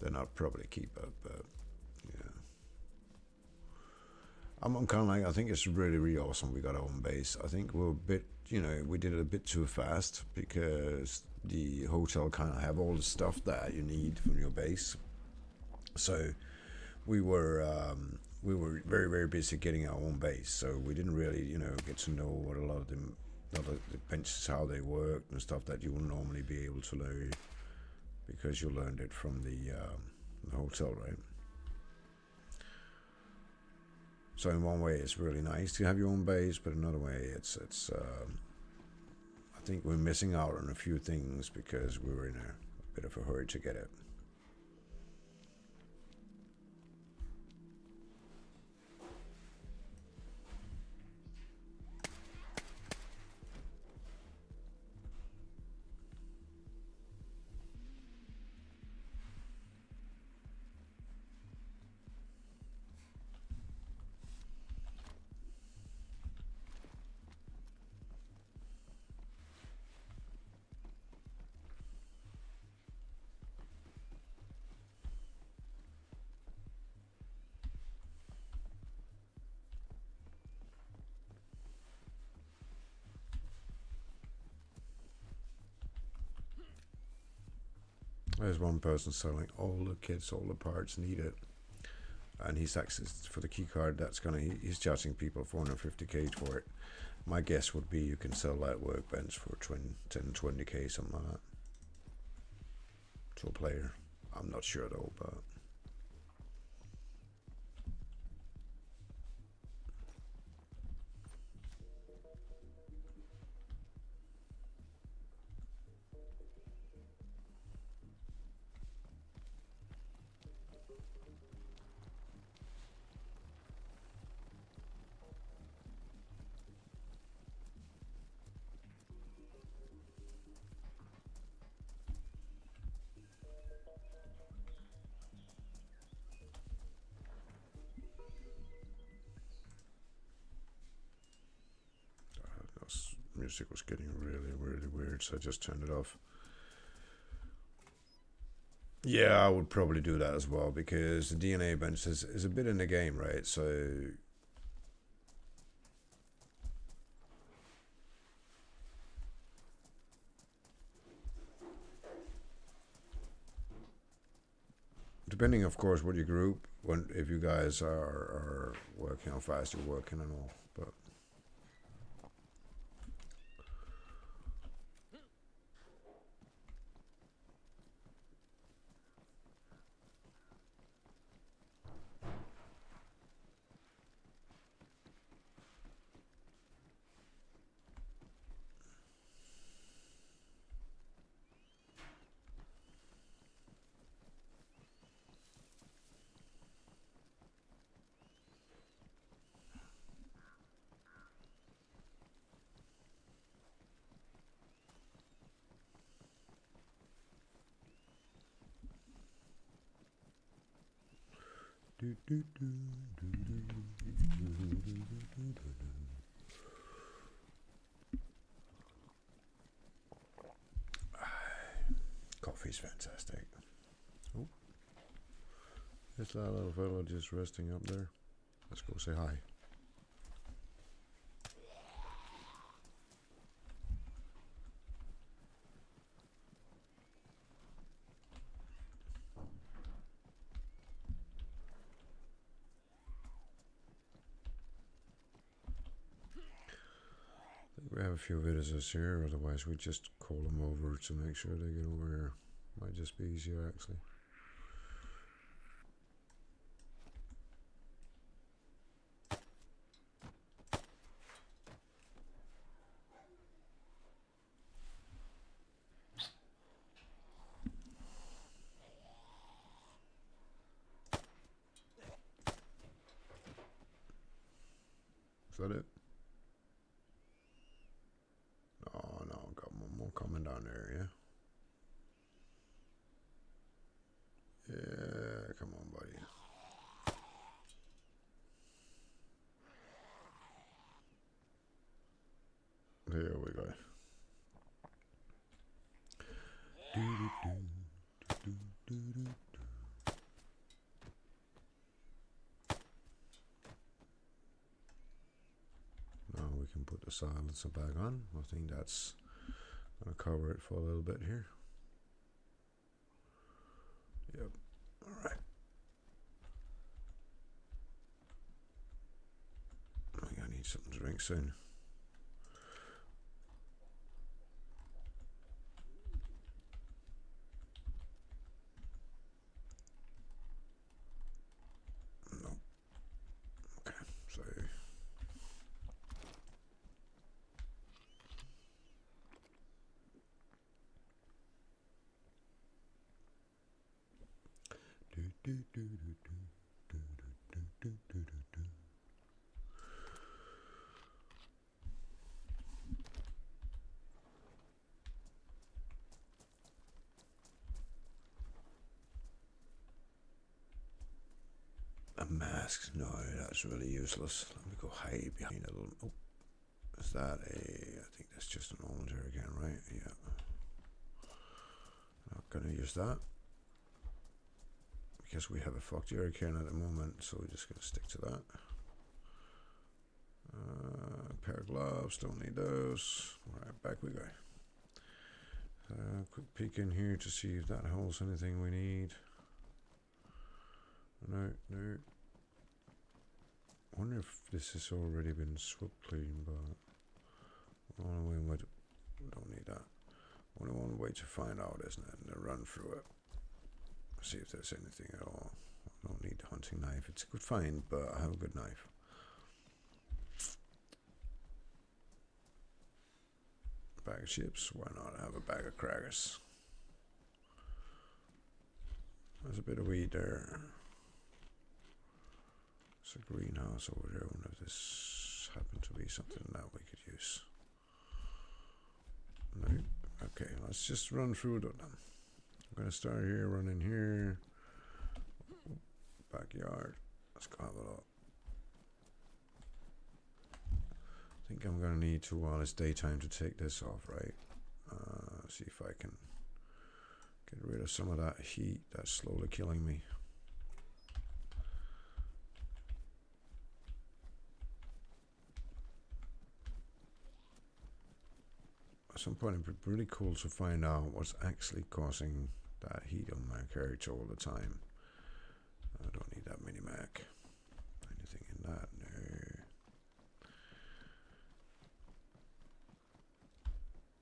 Then I'd probably keep it. But yeah, I'm kind of like, I think it's really, really awesome we got our own base. I think we're a bit, we did it a bit too fast, because the hotel kind of have all the stuff that you need from your base. So we were very, very busy getting our own base, so we didn't really get to know what a lot of the benches, how they work and stuff that you will normally be able to learn, because you learned it from the hotel, right? So in one way it's really nice to have your own base, but another way it's I think we're missing out on a few things because we were in a bit of a hurry to get it. There's one person selling all the kits, all the parts needed, and he's actually, for the key card, he's charging people 450k for it. My guess would be you can sell that workbench for 10-20k, something like that, to a player. I'm not sure though, but music was getting really, really weird, so I just turned it off. Yeah, I would probably do that as well, because the DNA bench is a bit in the game, right? So depending, of course, what your group, if you guys are working, how fast you're working and all, but coffee's fantastic. Oh, there's that little fellow just resting up there. Let's go say hi. We have a few visitors here, otherwise we just call them over to make sure they get over here. Might just be easier actually. Is that it? Oh no, got one more coming down there, yeah? Yeah, come on, buddy. There we go. Now we can put the silencer back on. I think that's going to cover it for a little bit here. Yep. All right. I think I need something to drink soon. No. Okay, so a mask? No, that's really useless. Let me go hide behind a little. Oh, is that a? I think that's just an orange again, right? Yeah. Not gonna use that because we have a fucked jerrycan at the moment, so we're just gonna stick to that. Pair of gloves, don't need those. Alright, back we go. Quick peek in here to see if that holds anything we need. No. I wonder if this has already been swept clean, but only way don't need that. Only one way to find out, isn't it? And then run through it. See if there's anything at all. I don't need the hunting knife. It's a good find, but I have a good knife. Bag of chips. Why not have a bag of crackers? There's a bit of weed there. It's a greenhouse over there. I wonder if this happened to be something that we could use. No. Okay, let's just run through them. I'm gonna start here, run in here. Backyard. Let's go have a look. I think I'm gonna need to, while it's daytime, to take this off, right? See if I can get rid of some of that heat that's slowly killing me. At some point it'd be really cool to find out what's actually causing that heat on my character all the time. I don't need that mini Mac. Anything in that? No.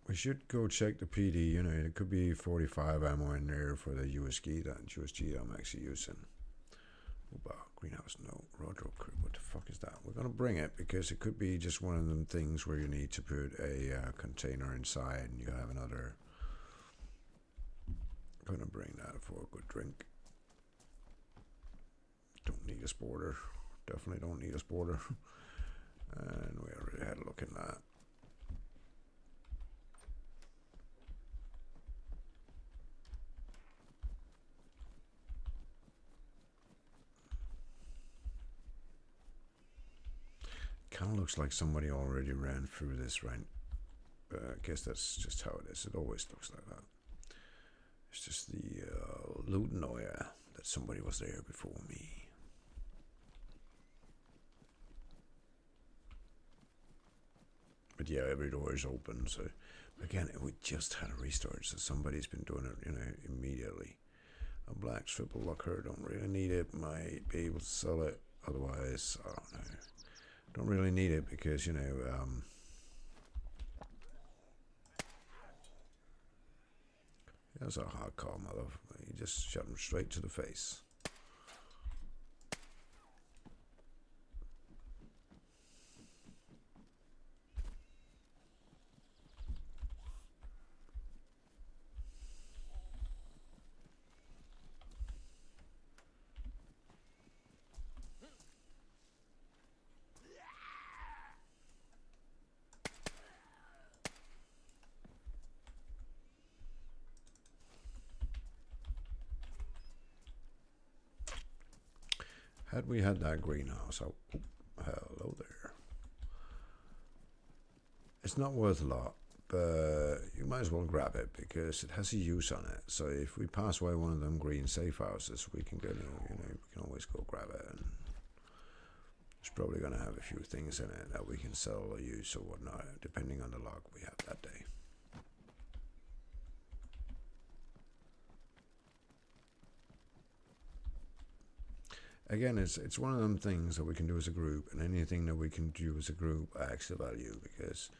We should go check the PD. You know, it could be 45 ammo in there for the USG that I'm actually using. Opa, greenhouse, no. Rodro crew, what the fuck is that? We're gonna bring it because it could be just one of them things where you need to put a container inside and you have another. Gonna bring that for a good drink. Don't need a sporter. Definitely don't need a sporter. And we already had a look in that. Kind of looks like somebody already ran through this, right? I guess that's just how it is. It always looks like that. It's just the Ludenoia that somebody was there before me. But yeah, every door is open. So again, we just had a restart, so somebody's been doing it, you know, immediately. A black triple locker, don't really need it. Might be able to sell it. Otherwise, I don't know. Don't really need it because, you know, That's a hard call, my love. You just shot him straight to the face. Had we had that greenhouse, oh, hello there. It's not worth a lot, but you might as well grab it because it has a use on it. So if we pass away one of them green safe houses, we can go, we can always go grab it. And it's probably going to have a few things in it that we can sell or use or whatnot, depending on the luck we have that day. Again, it's one of them things that we can do as a group, and anything that we can do as a group adds the value because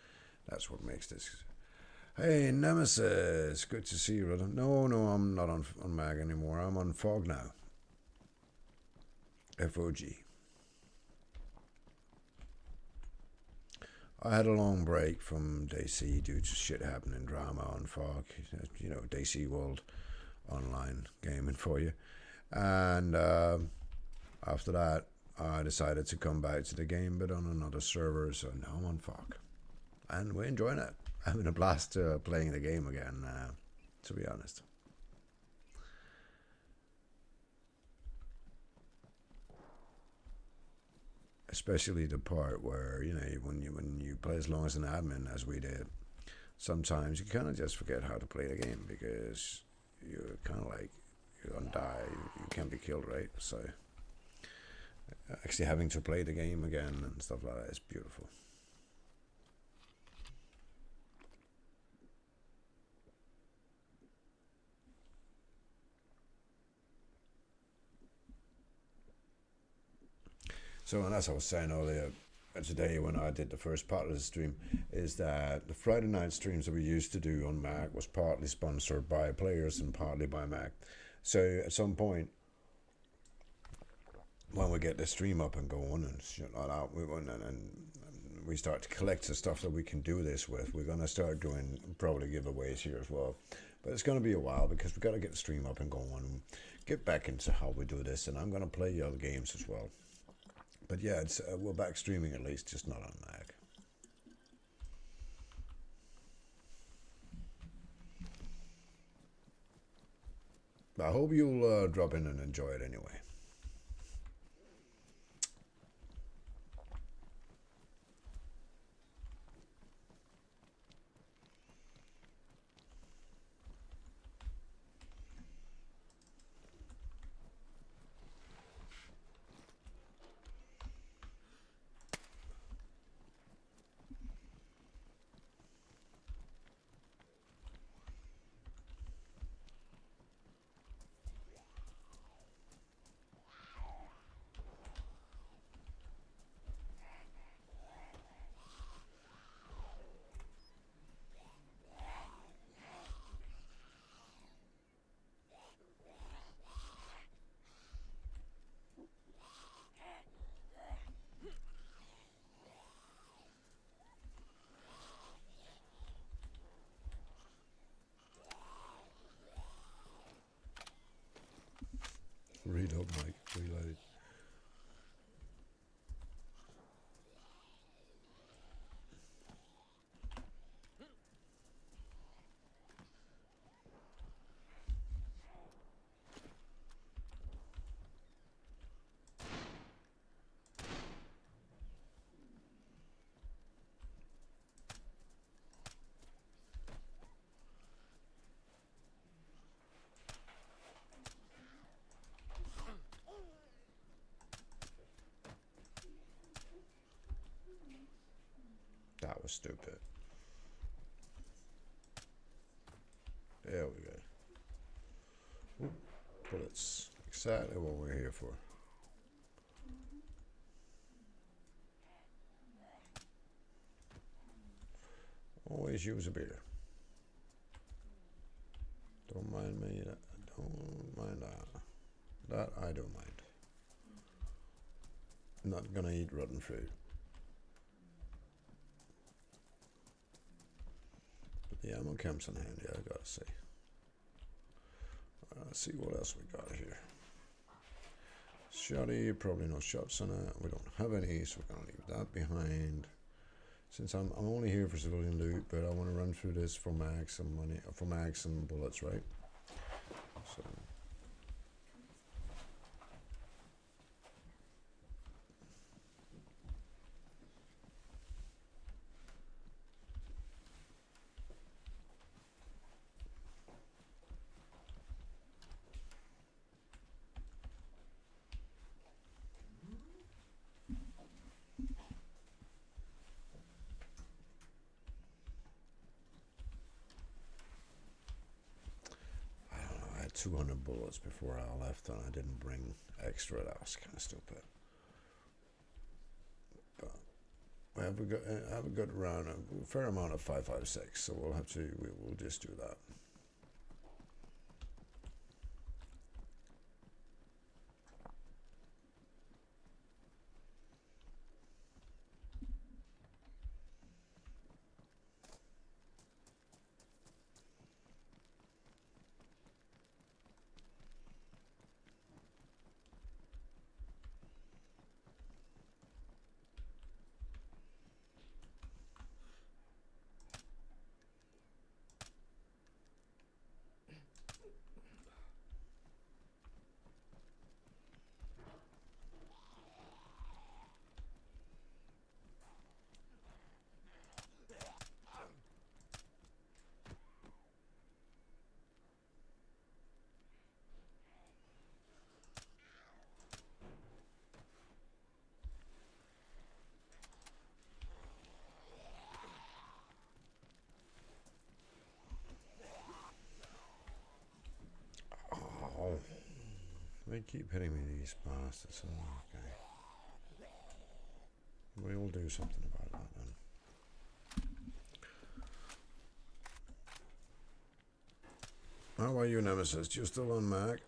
that's what makes this. Hey, Nemesis, good to see you, brother. No, I'm not on Mag anymore. I'm on Fog now. FOG. I had a long break from DayZ due to shit happening, drama on Fog. DayZ World online gaming for you, and. After that, I decided to come back to the game, but on another server, so now I'm on Fog. And we're enjoying it. Having a blast playing the game again, to be honest. Especially the part where, when you play as long as an admin, as we did, sometimes you kind of just forget how to play the game because you're kind of like, you're gonna die, you can't be killed, right? So actually having to play the game again and stuff like that is beautiful. So, and as I was saying earlier today when I did the first part of the stream, is that the Friday night streams that we used to do on Mac was partly sponsored by players and partly by Mac. So at some point, when we get the stream up and going and shit like that, and we start to collect the stuff that we can do this with, we're going to start doing probably giveaways here as well. But it's going to be a while because we've got to get the stream up and going and get back into how we do this. And I'm going to play other games as well. But yeah, we're back streaming at least, just not on Mac. But I hope you'll drop in and enjoy it anyway. Read up, Mike. Reload. That was stupid. There we go. Ooh, bullets. Exactly what we're here for. Always use a beer. Don't mind. not gonna eat rotten fruit. But the ammo comes in handy, I gotta say. Let's see what else we got here. Shotty, probably no shots on it. We don't have any, so we're gonna leave that behind. Since I'm only here for civilian loot, but I want to run through this for mags and money, for mags and bullets, right? So. I don't know, I had 200 bullets before I left and I didn't bring extra. That was kind of stupid. But we have a good round, a fair amount of 5.56, so we'll just do that. They keep hitting me, these bastards. Oh, okay. We'll do something about that then. How are you, Nemesis? You still on Mac?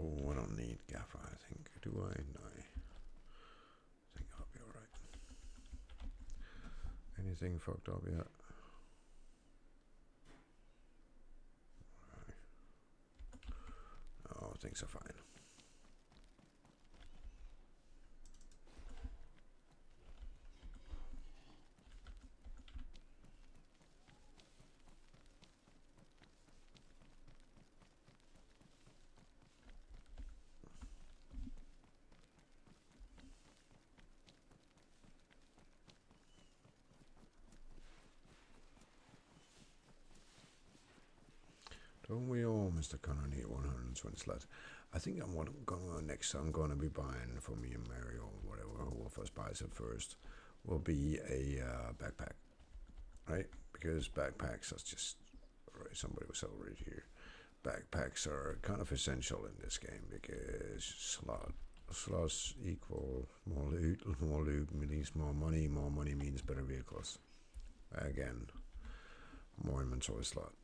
Oh, I don't need Gaffer, I think. Do I? No. I think I'll be alright. Anything fucked up yet? Oh, things are fine. Don't we all, Mr. Connor, need 120 slots? I think I'm going next. I'm going to be buying for me and Mary or whatever. Who of us buys it first will be a backpack, right? Because backpacks are just right. Somebody was already here. Backpacks are kind of essential in this game because slots equal more loot. More loot means more money. More money means better vehicles. Again, more inventory slot.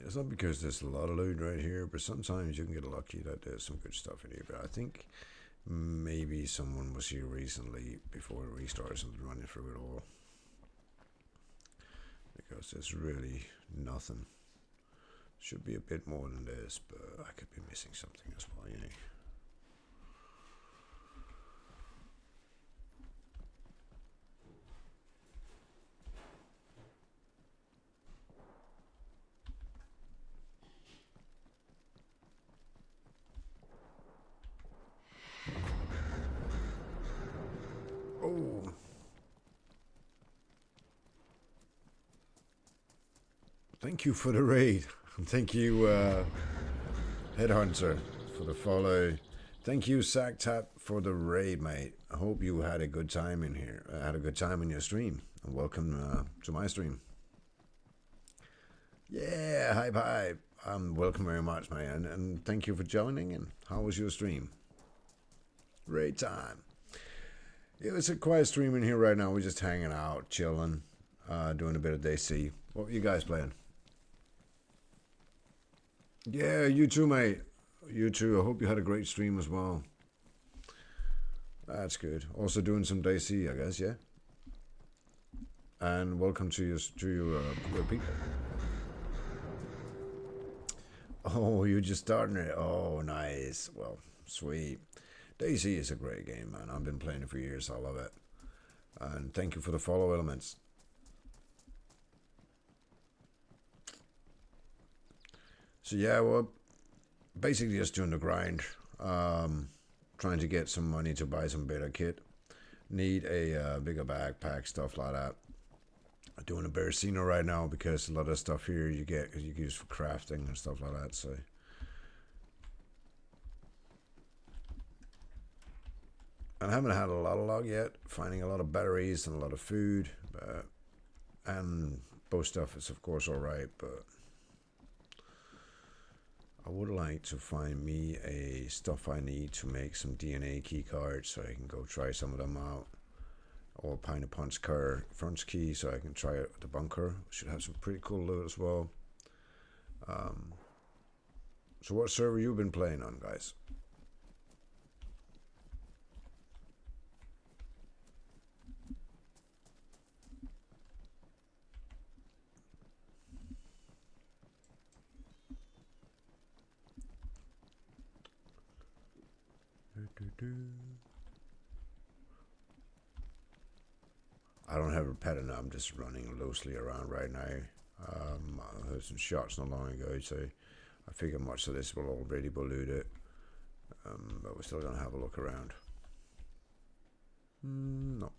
It's not because there's a lot of loot right here, but sometimes you can get lucky that there's some good stuff in here. But I think maybe someone was here recently before it restarts and running through it all. Because there's really nothing. Should be a bit more than this, but I could be missing something as well, you know. Thank you for the raid. Thank you, Headhunter, for the follow. Thank you, Sactap, for the raid, mate. I hope you had a good time in here. Had a good time in your stream. And welcome to my stream. Yeah, hype, hype. Welcome very much, man. And thank you for joining. And how was your stream? Great time. Yeah, it's a quiet stream in here right now. We're just hanging out, chilling, doing a bit of DayZ. What were you guys playing? Yeah, you too, mate. You too. I hope you had a great stream as well. That's good. Also doing some DayZ, I guess, yeah. And welcome to your people. Oh, you're just starting it. Oh, nice. Well, sweet. DayZ is a great game, man. I've been playing it for years. I love it. And thank you for the follow elements. So yeah, well, basically just doing the grind. Trying to get some money to buy some better kit. Need a bigger backpack, stuff like that. I'm doing a Bearcino right now because a lot of stuff here you use for crafting and stuff like that. So I haven't had a lot of luck yet finding a lot of batteries and a lot of food, and bow stuff is of course alright, but I would like to find me a stuff I need to make some DNA key cards so I can go try some of them out. Or Pine Punch car front key so I can try out the bunker. Should have some pretty cool loot as well. So what server you been playing on, guys? I don't have a pattern. I'm just running loosely around right now. I heard some shots not long ago, so I figure much of this will already be looted. But we're still gonna have a look around. No.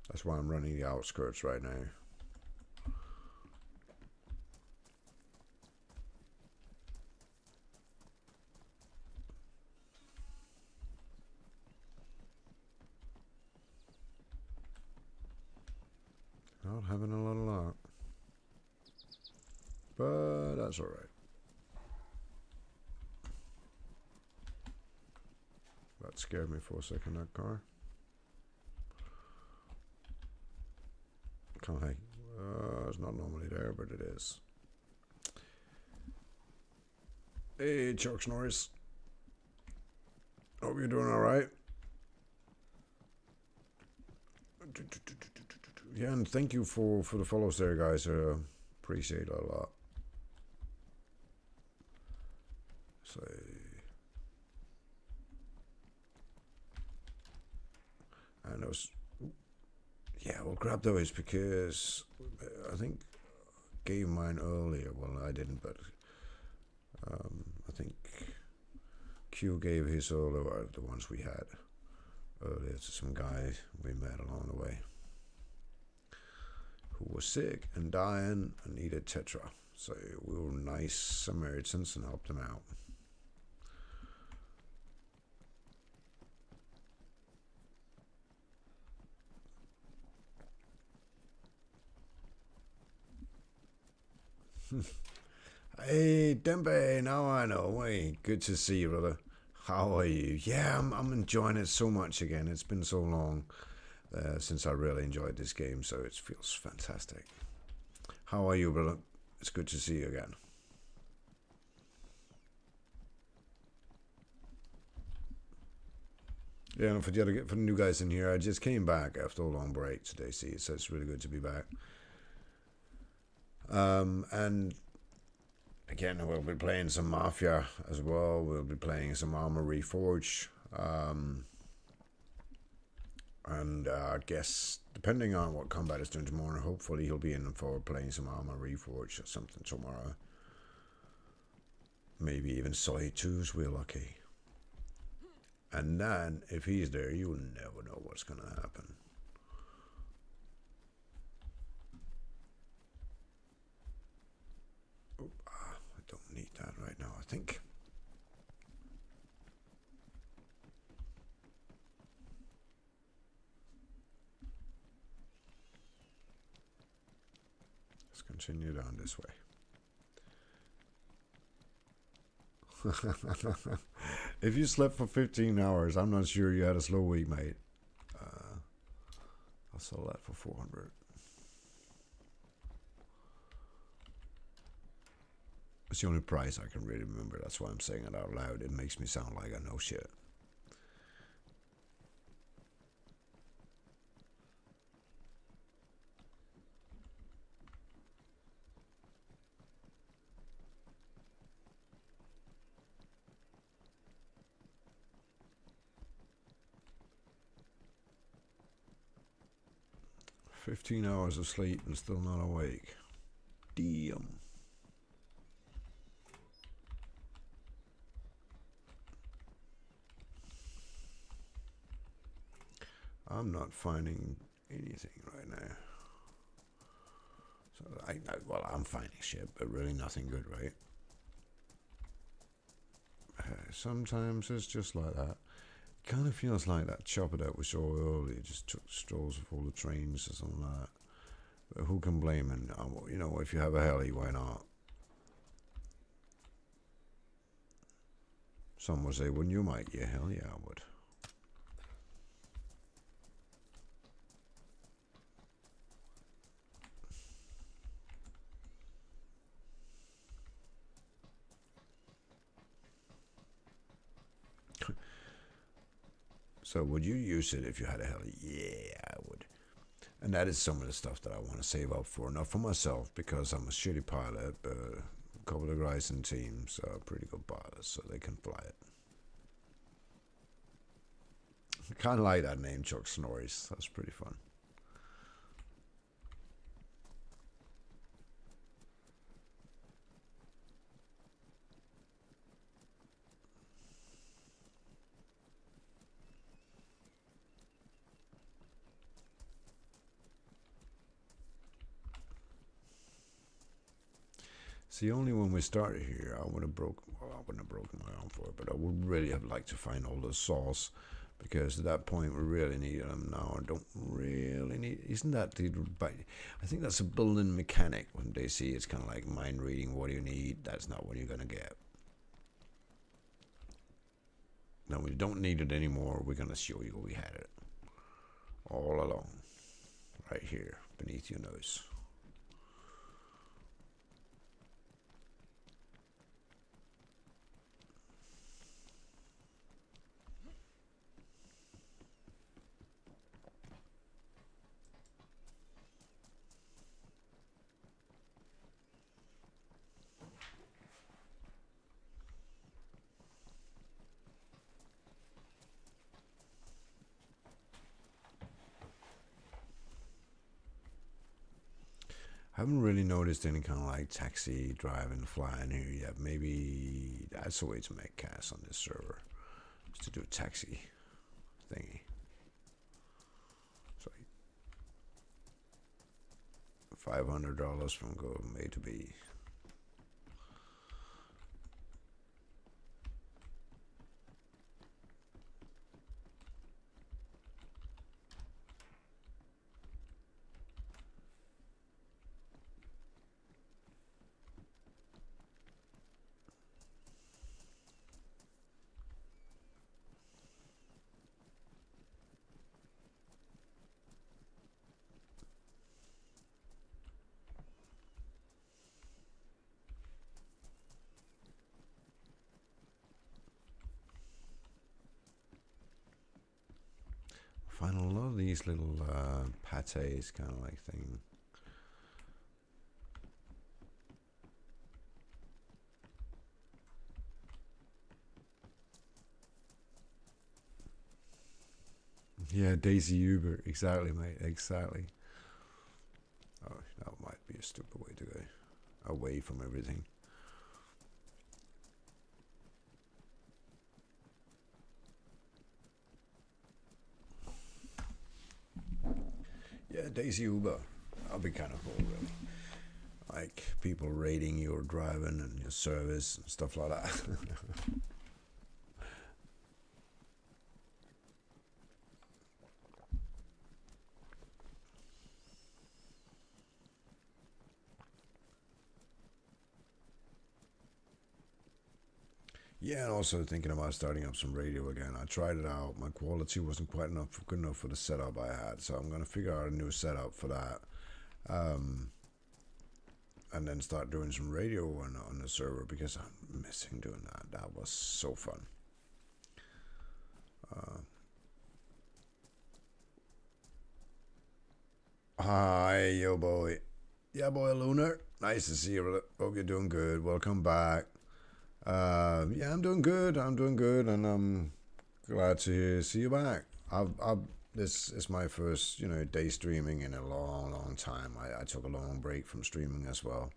That's why I'm running the outskirts right now. Not having a lot of luck. But that's alright. That scared me for a second, that car. Come on, it's not normally there, but it is. Hey, Chernarus. Hope you're doing alright. Yeah, and thank you for the follows there, guys. Appreciate it a lot. So, and those, yeah, we'll grab those because I think gave mine earlier. Well, I didn't, but I think Q gave his earlier, the ones we had earlier to some guys we met along the way who was sick and dying and needed Tetra. So we were nice Samaritans and helped them out. Hey, Dembe, now I know. Hey, good to see you, brother. How are you? Yeah, I'm enjoying it so much again. It's been so long since I really enjoyed this game, so it feels fantastic. How are you, brother? It's good to see you again. Yeah, and for the new guys in here, I just came back after a long break today, see, so it's really good to be back. And again, we'll be playing some Mafia as well. We'll be playing some Armor Reforged. And I guess, depending on what Combat is doing tomorrow, hopefully he'll be in for playing some Armor Reforged or something tomorrow. Maybe even Soy 2's we're lucky. And then, if he's there, you'll never know what's going to happen. continue down this way. If you slept for 15 hours, I'm not sure you had a slow week, mate. I'll sell that for 400. It's the only price I can really remember. That's why I'm saying it out loud. It makes me sound like I know shit. "15 hours of sleep and still not awake. Damn." I'm not finding anything right now. So well, I'm finding shit, but really nothing good, right? Sometimes it's just like that. It kind of feels like that chopper that we saw earlier just took strolls of all the trains or something like that. But who can blame him? You know, if you have a heli, why not? Some would say, wouldn't you, Mike? Yeah, hell yeah, I would. So would you use it if you had a heli? Yeah, I would. And that is some of the stuff that I want to save up for. Not for myself, because I'm a shitty pilot. A couple of guys in teams are pretty good pilots, so they can fly it. I kind of like that name, Chernarus. That's pretty fun. See, only when we started here, I wouldn't have broken my arm for it, but I would really have liked to find all those saws, because at that point we really needed them. Now I don't really need. Isn't that the? I think that's a building mechanic. When they see it's kind of like mind reading. What do you need? That's not what you're gonna get. Now we don't need it anymore. We're gonna show you we had it all along, right here beneath your nose. I haven't really noticed any kind of like taxi driving, flying here yet. Maybe that's a way to make cash on this server, is to do a taxi thingy. So $500 from go from A to B. Find a lot of these little pates kind of like thing. Yeah, DayZ Uber, exactly, mate, exactly. Oh, that might be a stupid way to go away from everything. Yeah, DayZ Uber. That'll be kind of cool, really. Like people rating your driving and your service and stuff like that. Yeah, and also thinking about starting up some radio again. I tried it out. My quality wasn't quite enough, good enough for the setup I had, so I'm gonna figure out a new setup for that, um, and then start doing some radio on the server because I'm missing doing that. That was so fun. Hi, yo boy. Yeah, boy, Lunar. Nice to see you. Hope you're doing good. Welcome back. Yeah, I'm doing good. I'm doing good, and I'm glad to see you back. This is my first, day streaming in a long, long time. I took a long break from streaming as well.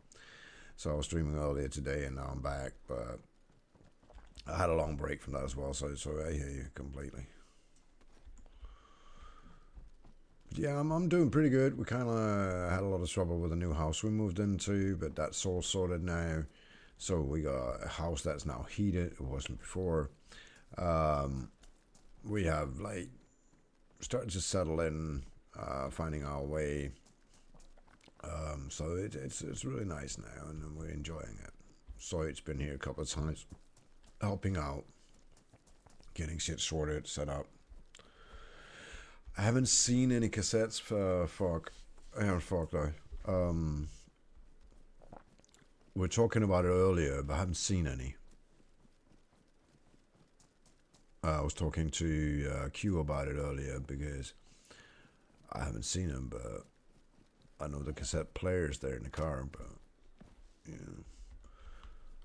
So I was streaming earlier today, and now I'm back. But I had a long break from that as well. So I hear you completely. Yeah, I'm doing pretty good. We kind of had a lot of trouble with the new house we moved into, but that's all sorted now. So we got a house that's now heated. It wasn't before. Um, we have like started to settle in, finding our way. So it's really nice now, and we're enjoying it. So it's been here a couple of times, helping out, getting shit sorted, set up. I haven't seen any cassettes for Fog. Fog though. We are talking about it earlier, but I haven't seen any. I was talking to Q about it earlier because I haven't seen them, but I know the cassette player's there in the car. But yeah,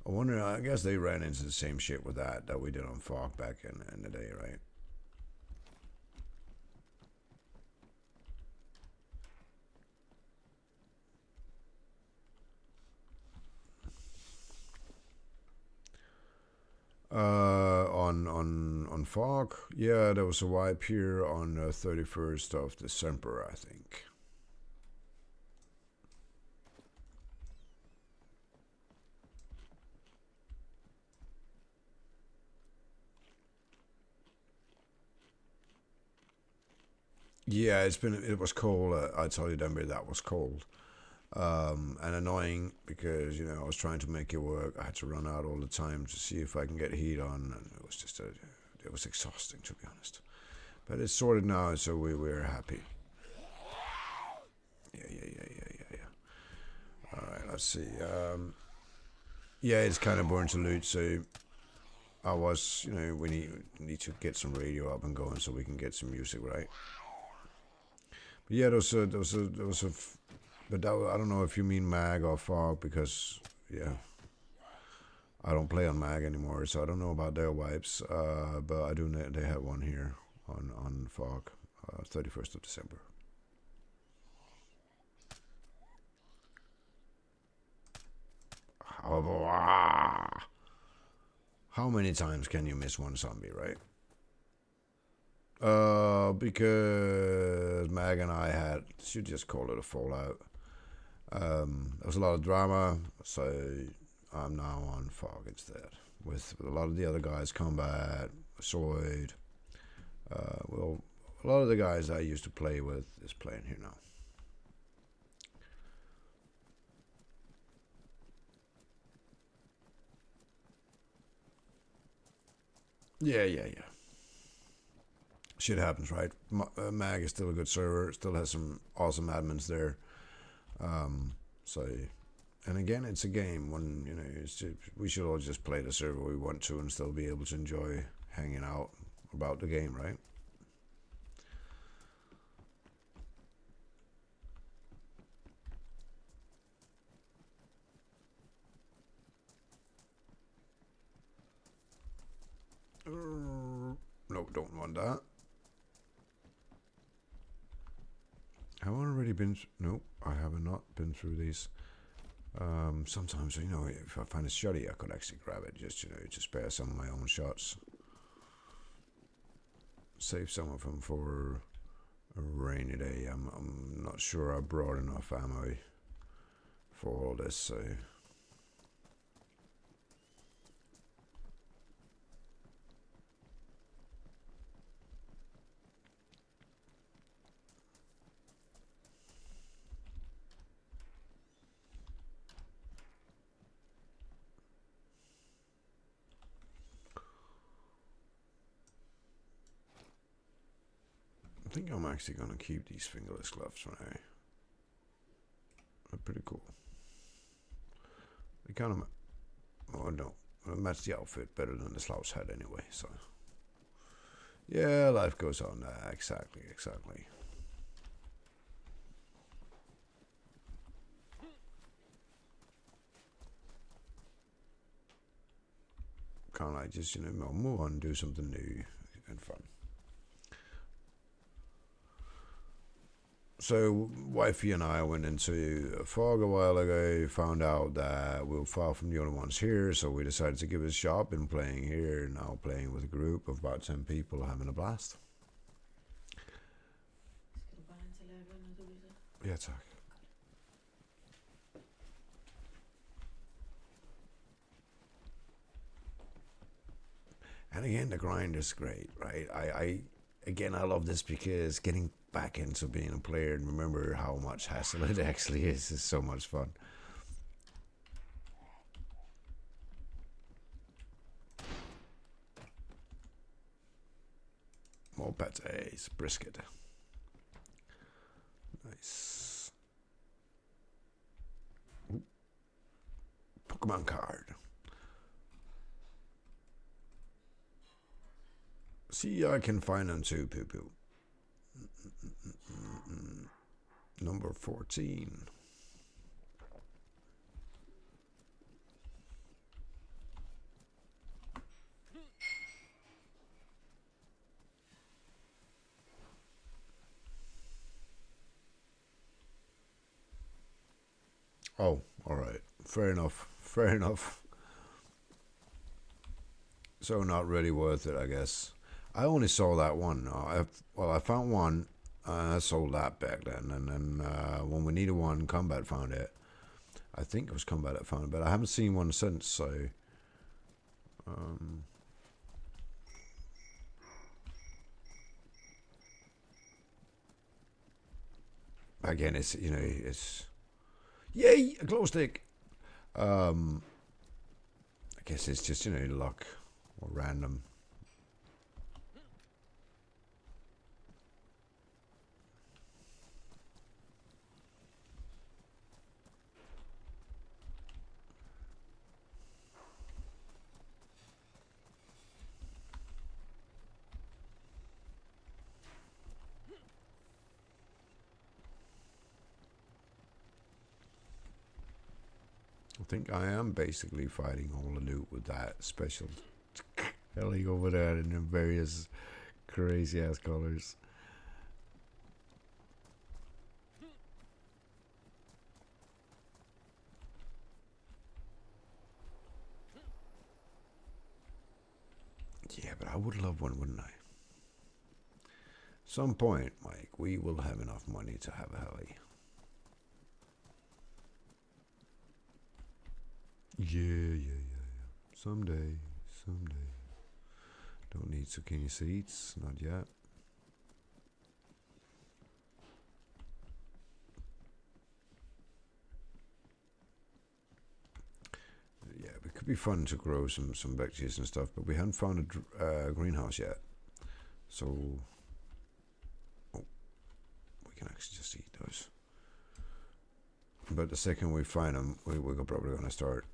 I wonder. I guess they ran into the same shit with that we did on Fog back in the day, right? On Fog, yeah, there was a wipe here on the 31st of December, I think. Yeah, it was cold. I tell you, Denver, that was cold. And annoying because I was trying to make it work. I had to run out all the time to see if I can get heat on, and it was exhausting, to be honest. But it's sorted now, so we're happy. Yeah. All right, let's see. Yeah, it's kind of boring to loot, so I was, we need to get some radio up and going so we can get some music, right? But yeah, but I don't know if you mean mag or fog because yeah, I don't play on mag anymore, so I don't know about their wipes. But I do know they have one here on fog, 31st of December. How many times can you miss one zombie, right? Because Mag and I should just call it a fallout. There was a lot of drama, so I'm now on Fog instead. With a lot of the other guys, Combat, Sword. Well, a lot of the guys I used to play with is playing here now. Yeah. Shit happens, right? Mag is still a good server. Still has some awesome admins there. So, and again, it's a game. When we should all just play the server we want to and still be able to enjoy hanging out about the game, right? No, don't want that. Have I already been? Nope, I have not been through these. Sometimes, if I find a shotty, I could actually grab it just, to spare some of my own shots. Save some of them for a rainy day. I'm not sure I brought enough ammo for all this, so. I think I'm actually going to keep these fingerless gloves for now. They're pretty cool. They kind of, oh no, match the outfit better than the slouch hat anyway, so. Yeah, life goes on. Exactly. Kind of like just, move on, do something new and fun. So, wifey and I went into a fog a while ago, found out that we were far from the only ones here, so we decided to give it a shot. Been playing here, now playing with a group of about 10 people, having a blast. Ja, tack. And again, the grind is great, right? I love this because getting back into being a player and remember how much hassle it actually is so much fun. More pâtés, brisket. Nice. Ooh. Pokemon card. See, I can find them too, Poo Poo. Number 14. Oh, all right. Fair enough. So not really worth it, I guess. I only saw that one. I found one. I sold that back then, and then when we needed one, Combat found it. I think it was Combat that found it, but I haven't seen one since. So, again, it's yay, a glow stick. I guess it's just luck or random. I think I am basically fighting all the loot with that special heli over there in various crazy ass colors. Yeah, but I would love one, wouldn't I? Some point, Mike, we will have enough money to have a heli. Yeah. Someday. Don't need zucchini seeds, not yet. Yeah, it could be fun to grow some veggies and stuff, but we haven't found a greenhouse yet. So, we can actually just eat those. But the second we find them, we're probably going to start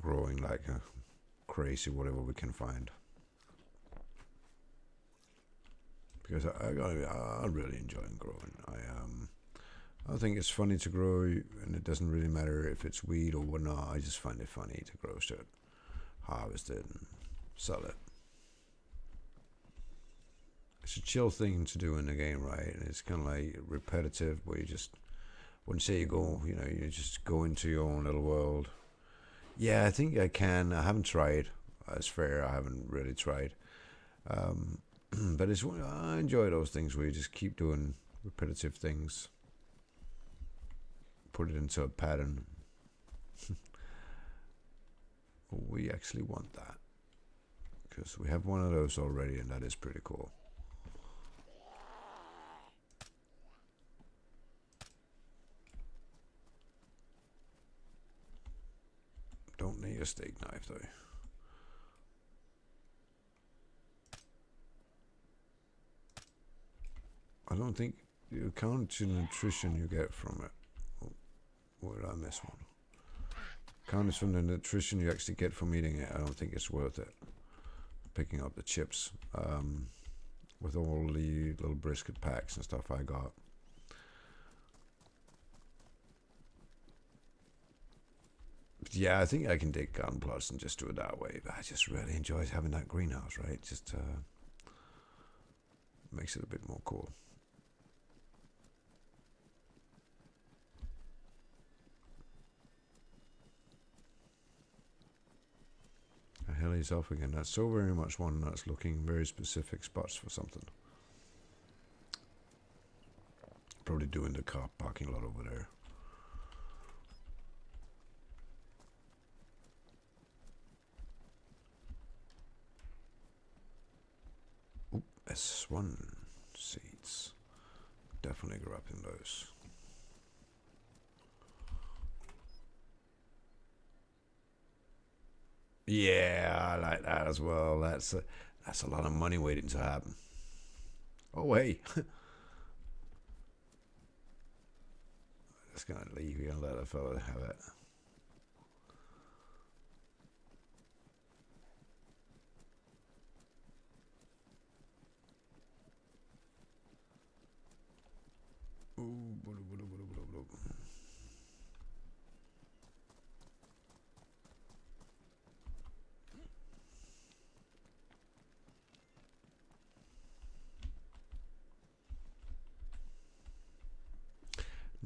growing like a crazy whatever we can find. Because I'm really enjoying growing. I think it's funny to grow, and it doesn't really matter if it's weed or whatnot. I just find it funny to grow shit, harvest it, and sell it. It's a chill thing to do in the game, right? And it's kind of like repetitive, where you just, wouldn't say you go, you just go into your own little world. Yeah, I think I can. I haven't tried. That's fair. I haven't really tried. But I enjoy those things where you just keep doing repetitive things. Put it into a pattern. We actually want that. Because we have one of those already, and that is pretty cool. Don't need a steak knife, though. don't think you count the nutrition you get from it. Oh, where did I miss one? Counts from the nutrition you actually get from eating it. I don't think it's worth it. Picking up the chips with all the little brisket packs and stuff I got. But yeah, I think I can dig Gun Plus and just do it that way. But I just really enjoy having that greenhouse, right? Just makes it a bit more cool. Heli's off again. That's so very much one that's looking very specific spots for something. Probably doing the car parking lot over there. Oop, S1 seats. Definitely grabbing those. Yeah, I like that as well. That's a lot of money waiting to happen. Oh, hey. Just gonna leave you and let a fella have it. Ooh,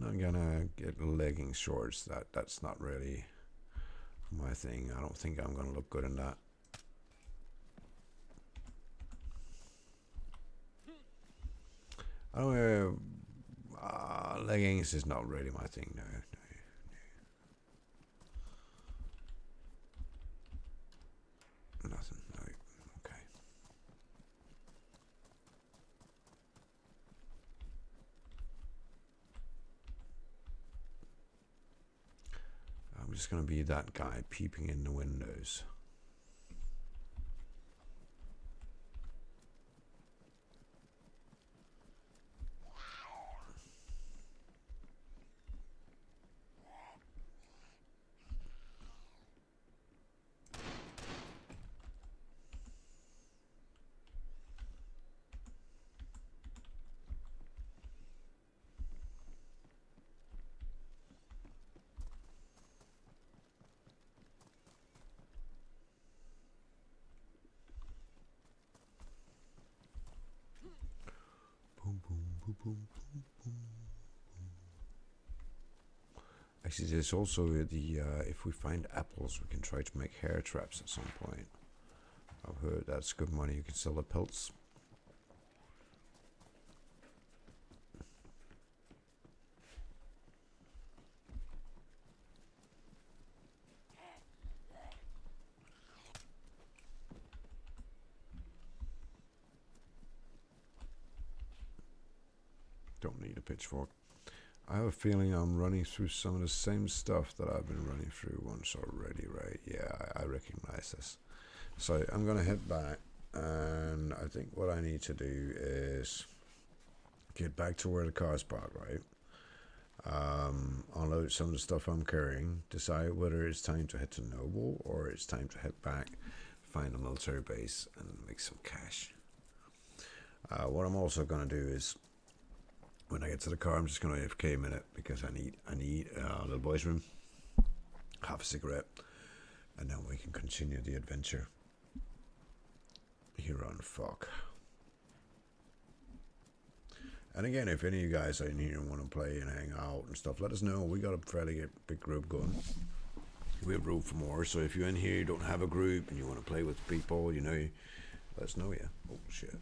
I'm gonna get legging shorts. That's not really my thing. I don't think I'm gonna look good in that. I don't leggings is not really my thing. No. Nothing. No. Okay. I'm just gonna be that guy peeping in the windows. Actually, there's also the if we find apples, we can try to make hair traps at some point. I've heard that's good money. You can sell the pelts. Don't need a pitchfork. I have a feeling I'm running through some of the same stuff that I've been running through once already, right? Yeah, I recognize this. So I'm going to head back, and I think what I need to do is get back to where the car's parked, right? Unload some of the stuff I'm carrying, decide whether it's time to head to Noble or it's time to head back, find a military base, and make some cash. What I'm also going to do is, when I get to the car, I'm just going to AFK a minute because I need a little boy's room, have a cigarette, and then we can continue the adventure here on Fuck. And again, if any of you guys are in here and want to play and hang out and stuff, let us know. We got a fairly big group going. We have room for more, so if you're in here, you don't have a group, and you want to play with people, you know, let us know, yeah. Oh, shit.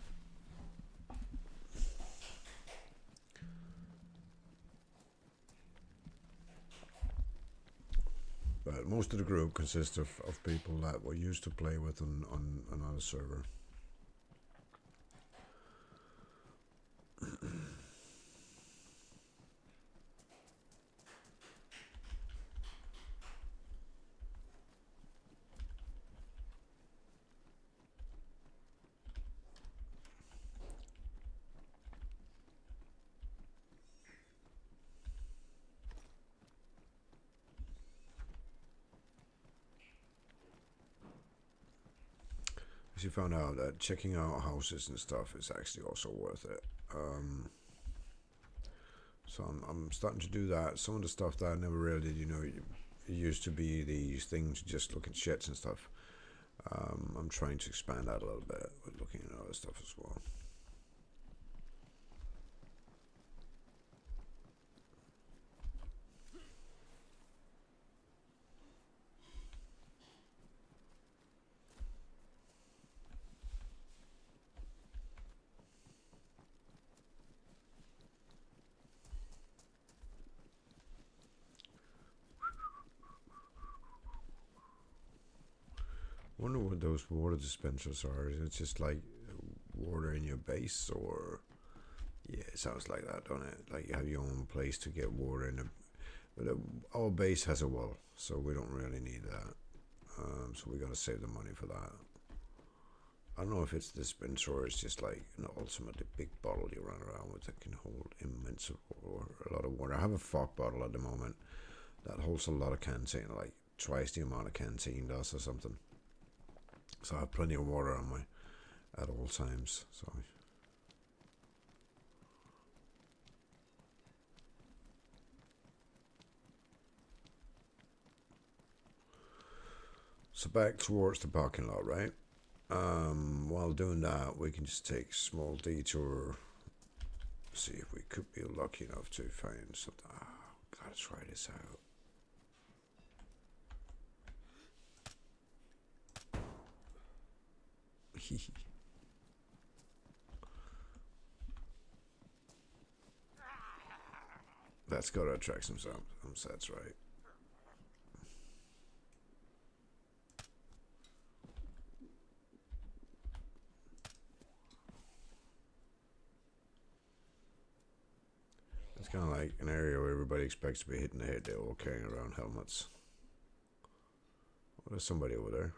But most of the group consists of people that we used to play with on another server. She found out that checking out houses and stuff is actually also worth it. So I'm starting to do that. Some of the stuff that I never really did, it used to be these things, just look at sheds and stuff. I'm trying to expand that a little bit with looking at other stuff as well. I wonder what those water dispensers are. Is it just like water in your base, or yeah, it sounds like that, don't it? Like you have your own place to get water in. But our base has a well, so we don't really need that. So we gotta save the money for that. I don't know if it's the dispenser or it's just like an ultimately big bottle you run around with that can hold immense or a lot of water. I have a fog bottle at the moment that holds a lot of canteen, like twice the amount of canteen does or something. So I have plenty of water on my at all times. So back towards the parking lot, right? While doing that, we can just take a small detour. See if we could be lucky enough to find something. Oh, gotta try this out. That's gotta attract some sets, right? It's kind of like an area where everybody expects to be hitting the head. They're all carrying around helmets. Oh, there's somebody over there.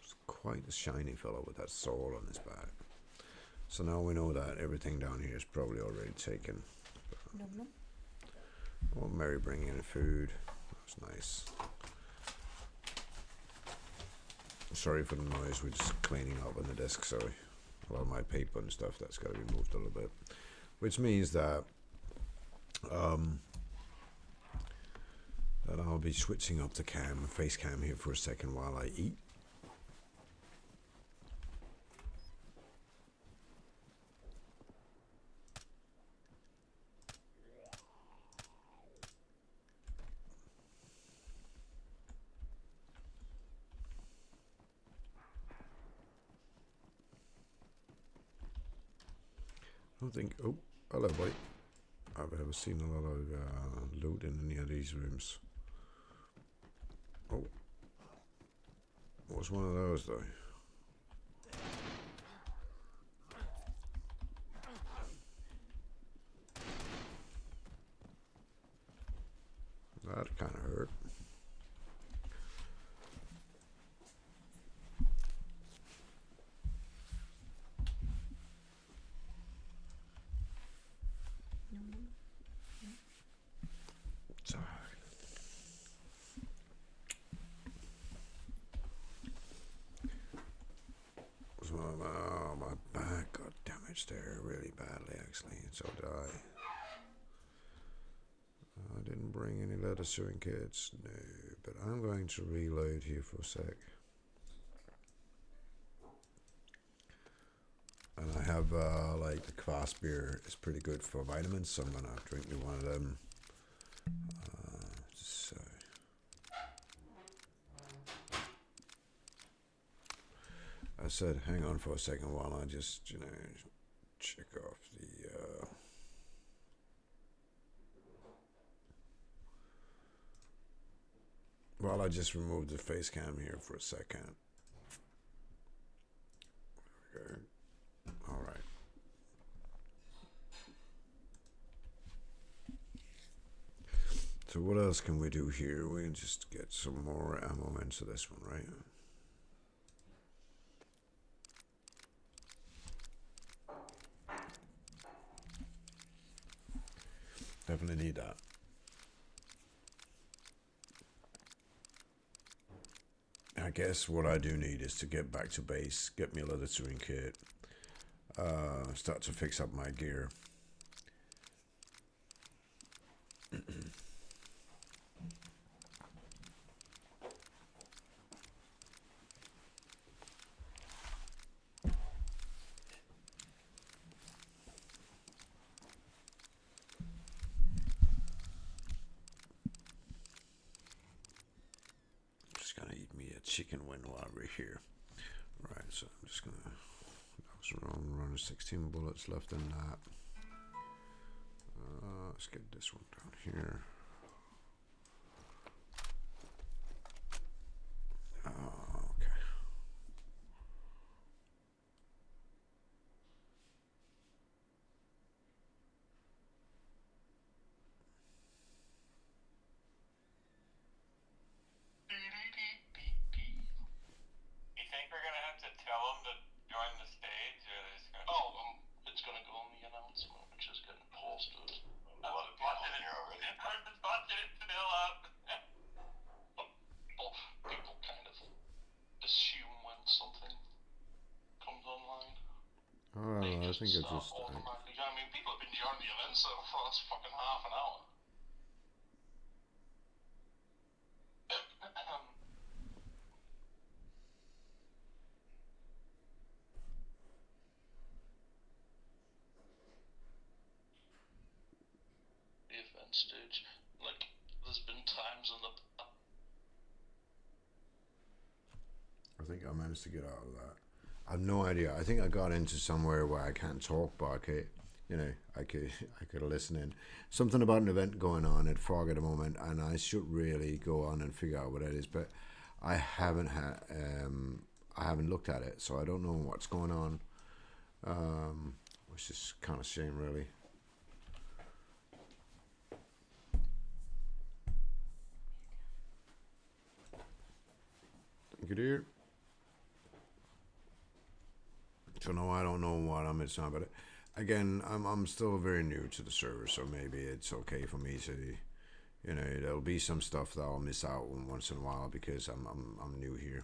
It's quite a shiny fellow with that sword on his back. So now we know that everything down here is probably already taken. No. Oh, Mary bringing in food. That's nice. Sorry for the noise. We're just cleaning up on the desk, so a lot of my paper and stuff that's got to be moved a little bit. Which means that that I'll be switching up the face cam here for a second while I eat. I don't think. Oh, hello, buddy. I've ever seen a lot of loot in any of these rooms. Oh, what's one of those though? That kind of hurt. My back got damaged there really badly, actually, and so did I. I didn't bring any leather sewing kits, no, but I'm going to reload here for a sec. And I have, like, the Kvass beer is pretty good for vitamins, so I'm going to drink me one of them. So. I said, hang on for a second while I just, check off the, while I just remove the face cam here for a second. There we go. All right. So what else can we do here? We can just get some more ammo into this one, right? Definitely need that. I guess what I do need is to get back to base, get me a leather touring kit, start to fix up my gear. Just gonna eat me a chicken wing while we're here. Right, so I'm just gonna. That was around 16 bullets left in that. Let's get this one down here. Okay. You think we're gonna have to tell them to join the stage, or they're just gonna? Oh, it's gonna go on the announcement, which is getting posted. A lot of people in here already. I'm just watching it fill up. Well, people kind of assume when something comes online. I think I just. Automatically. I mean, people have been joining the event so for the last fucking half an hour. The event stage, like, there's been times in the. I think I managed to get out of that. I have no idea. I think I got into somewhere where I can't talk, but I could listen in. Something about an event going on at Fog at the moment, and I should really go on and figure out what it is. But I haven't looked at it, so I don't know what's going on. Which is kind of shame, really. Thank you, dear. So no, I don't know what I'm missing, but again, I'm still very new to the server, so maybe it's okay for me to, there'll be some stuff that I'll miss out on once in a while because I'm new here,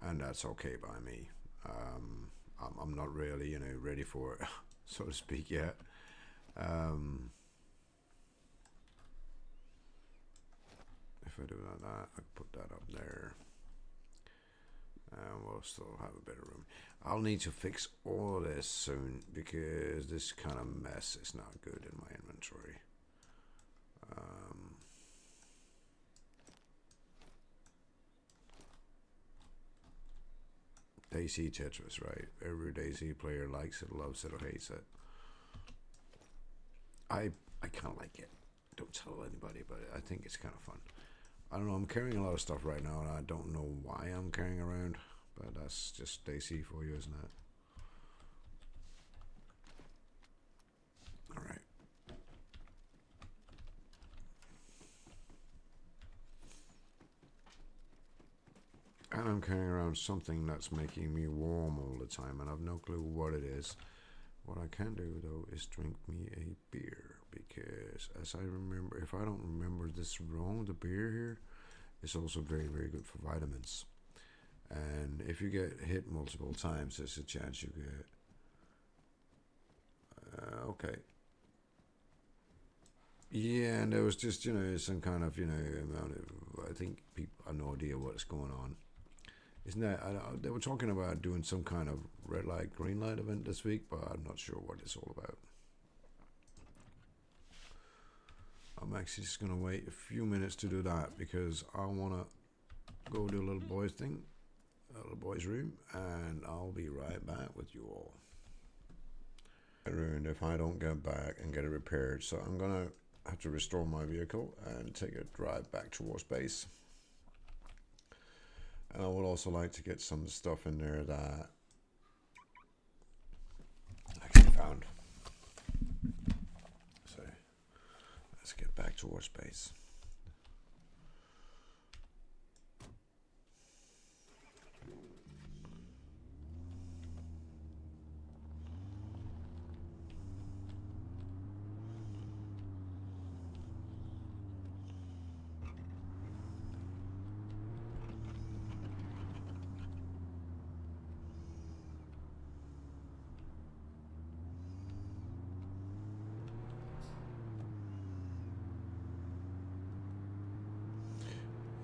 and that's okay by me. I'm not really ready for it, so to speak, yet. If I do that, I put that up there. And we'll still have a better room. I'll need to fix all of this soon because this kind of mess is not good in my inventory. DayZ Tetris, right? Every DayZ player likes it, loves it, or hates it. I kind of like it. Don't tell anybody, but I think it's kind of fun. I don't know, I'm carrying a lot of stuff right now, and I don't know why I'm carrying around, but that's just DayZ for you, isn't it? Alright. And I'm carrying around something that's making me warm all the time, and I've no clue what it is. What I can do, though, is drink me a beer, because as I remember, if I don't remember this wrong, the beer here is also very, very good for vitamins. And if you get hit multiple times, there's a chance you get... okay. Yeah, and there was just, some kind of, amount of... I think people have no idea what's going on. Isn't that... they were talking about doing some kind of red light, green light event this week, but I'm not sure what it's all about. I'm actually just going to wait a few minutes to do that because I want to go do a little boys thing, a little boys room, and I'll be right back with you all. Ruined if I don't get back and get it repaired, so I'm going to have to restore my vehicle and take a drive back towards base. And I would also like to get some stuff in there that I actually found. So let's get back towards base.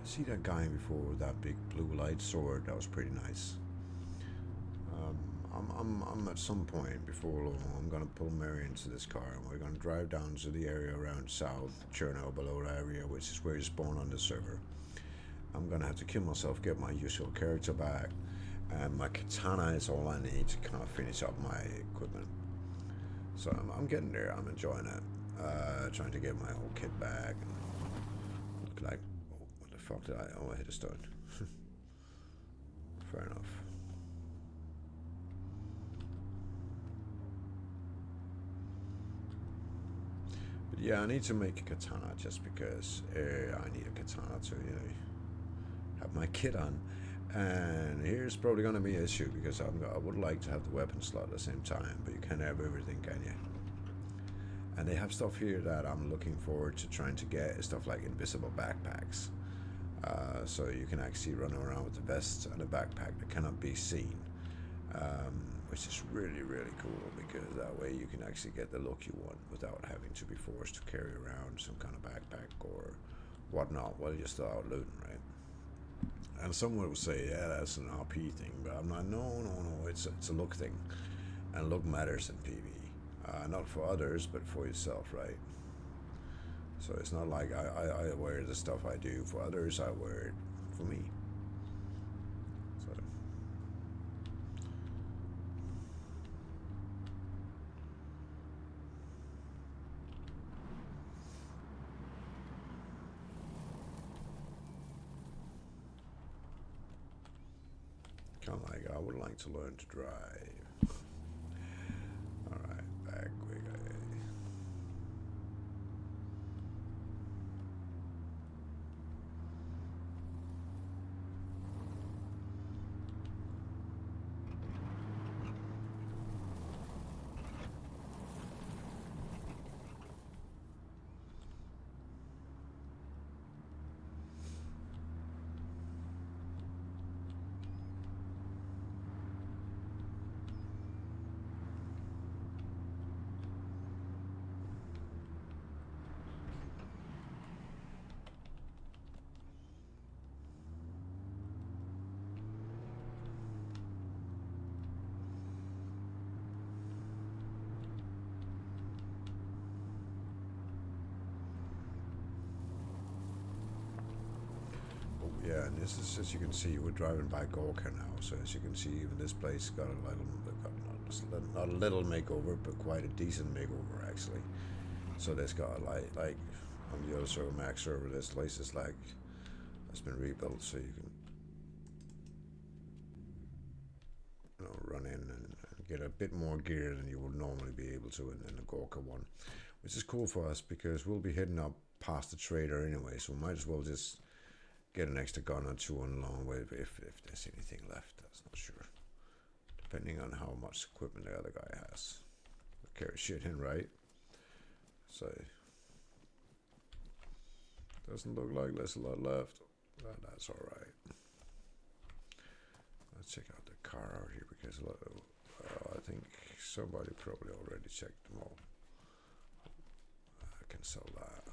see that guy before with that big blue light sword. That was pretty nice. I'm at some point before long, I'm gonna pull Mary into this car and we're gonna drive down to the area around South Chernarus, below the area, which is where you spawn on the server. I'm gonna have to kill myself, get my usual character back, and my katana is all I need to kind of finish up my equipment. So I'm getting there. I'm enjoying it. Trying to get my old kit back. Look like, oh, what the fuck did I? Oh, I hit a stone. Fair enough. But yeah, I need to make a katana just because I need a katana to, you know, have my kit on. And here's probably going to be an issue because I would like to have the weapon slot at the same time, but you can't have everything, can you? And they have stuff here that I'm looking forward to trying to get, stuff like invisible backpacks. So you can actually run around with the vest and a backpack that cannot be seen, which is really, really cool because that way you can actually get the look you want without having to be forced to carry around some kind of backpack or whatnot while you're still out looting, right? And someone will say, yeah, that's an RP thing, but I'm like, no, it's a look thing, and look matters in PvE, not for others, but for yourself, right? So it's not like I wear the stuff I do for others, I wear it for me. So kind of like I would like to learn to drive. All right, back we go. Yeah, and this is, as you can see, we're driving by Gorka now. So as you can see, even this place got not a little makeover, but quite a decent makeover actually. So there's got like on the other server, Max server, this place is like has been rebuilt, so you can, you know, run in and get a bit more gear than you would normally be able to in the Gorka one, which is cool for us because we'll be heading up past the trader anyway, so we might as well just get an extra gun or two on the long way if there's anything left. That's not sure. Depending on how much equipment the other guy has. Carry shit in, right? So doesn't look like there's a lot left. But that's alright. Let's check out the car out here because I think somebody probably already checked them all. I can sell that.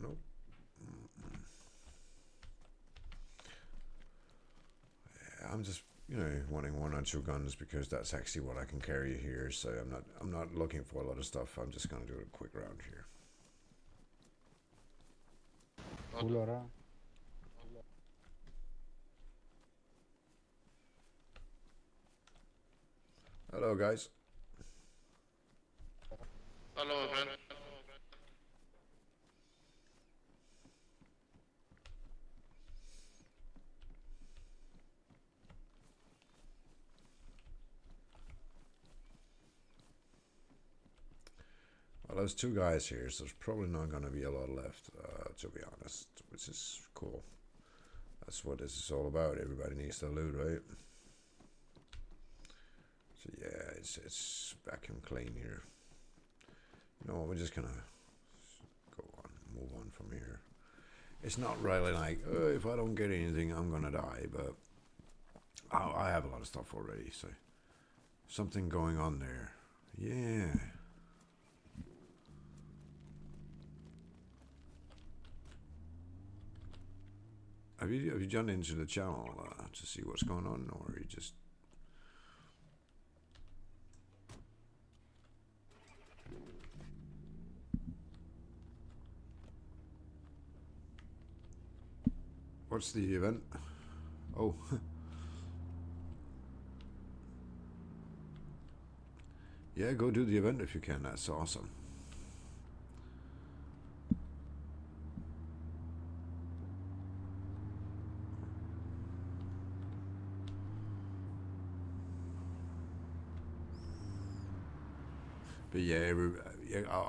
Nope. Yeah, I'm just, you know, wanting one or two guns because that's actually what I can carry here. So I'm not looking for a lot of stuff. I'm just gonna do a quick round here. Hello, guys. Hello, my friend. Well, there's two guys here, so there's probably not going to be a lot left, to be honest, which is cool. That's what this is all about. Everybody needs to loot, right? So yeah, it's vacuum clean here. You know what, we're just gonna move on from here. It's not really like, if I don't get anything, I'm gonna die, but I have a lot of stuff already, so something going on there. Yeah. Have you jumped into the channel to see what's going on, or you just? What's the event? Oh. Yeah, go do the event if you can. That's awesome. But yeah,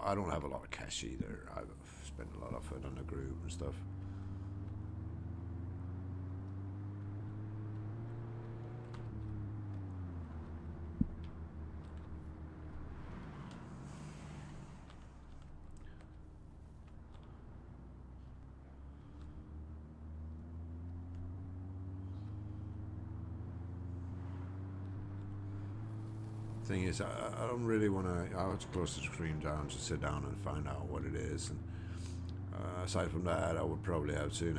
I don't have a lot of cash either. I've spent a lot of it on the group and stuff. Thing is, I don't really want to. I have to close the screen down to sit down and find out what it is. And aside from that, I would probably have to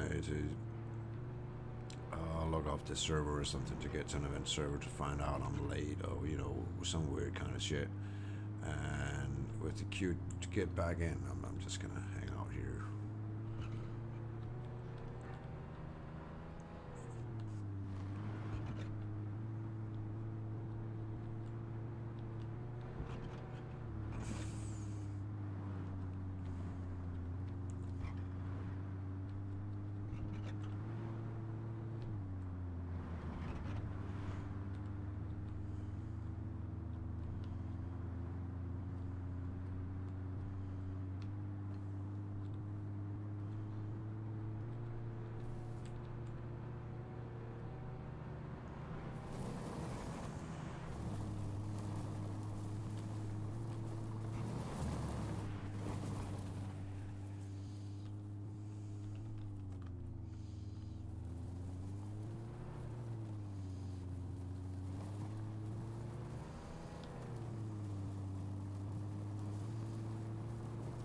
log off this server or something to get to an event server to find out I'm late or some weird kind of shit. And with the queue to get back in, I'm just gonna hang out here.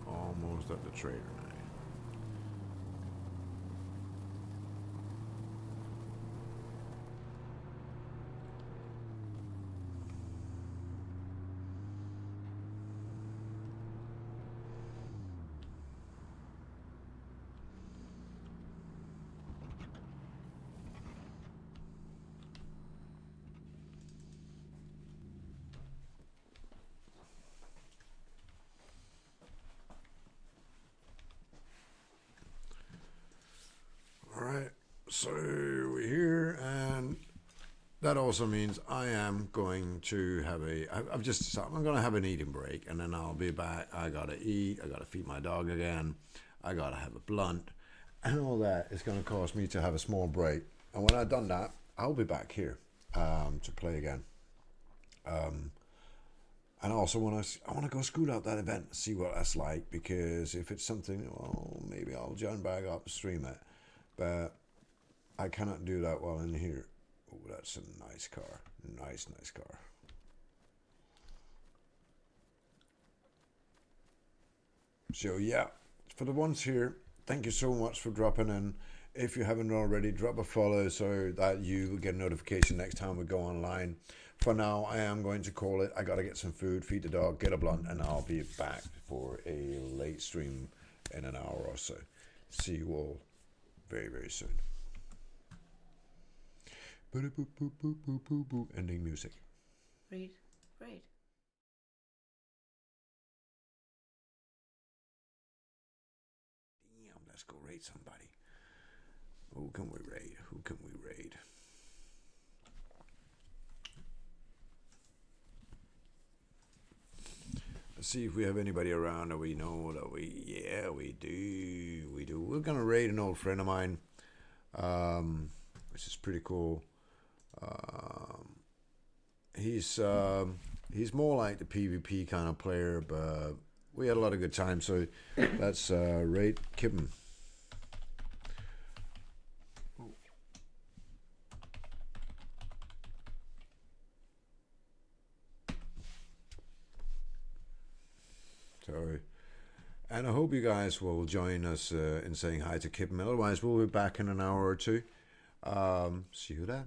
Almost at the trader now. Alright, so we're here, and that also means I am going to have I'm going to have an eating break, and then I'll be back. I gotta eat, I gotta feed my dog again, I gotta have a blunt, and all that is going to cause me to have a small break. And when I've done that, I'll be back here to play again. And also I want to go scoot out that event, see what that's like, because if it's something, well, maybe I'll join back up and stream it. But I cannot do that while in here. Oh, that's a nice car. Nice car. So yeah, for the ones here, thank you so much for dropping in. If you haven't already, drop a follow so that you will get a notification next time we go online. For now, I am going to call it. I got to get some food, feed the dog, get a blunt, and I'll be back for a late stream in an hour or so. See you all very, very soon. Ending music. Read. Damn, let's go raid somebody. Who can we raid? Let's see if we have anybody around that we know that we do. We're gonna raid an old friend of mine, which is pretty cool. He's more like the PvP kind of player, but we had a lot of good time. So let's raid Kibben. Sorry. And I hope you guys will join us in saying hi to Kip. Otherwise, we'll be back in an hour or two. See you then.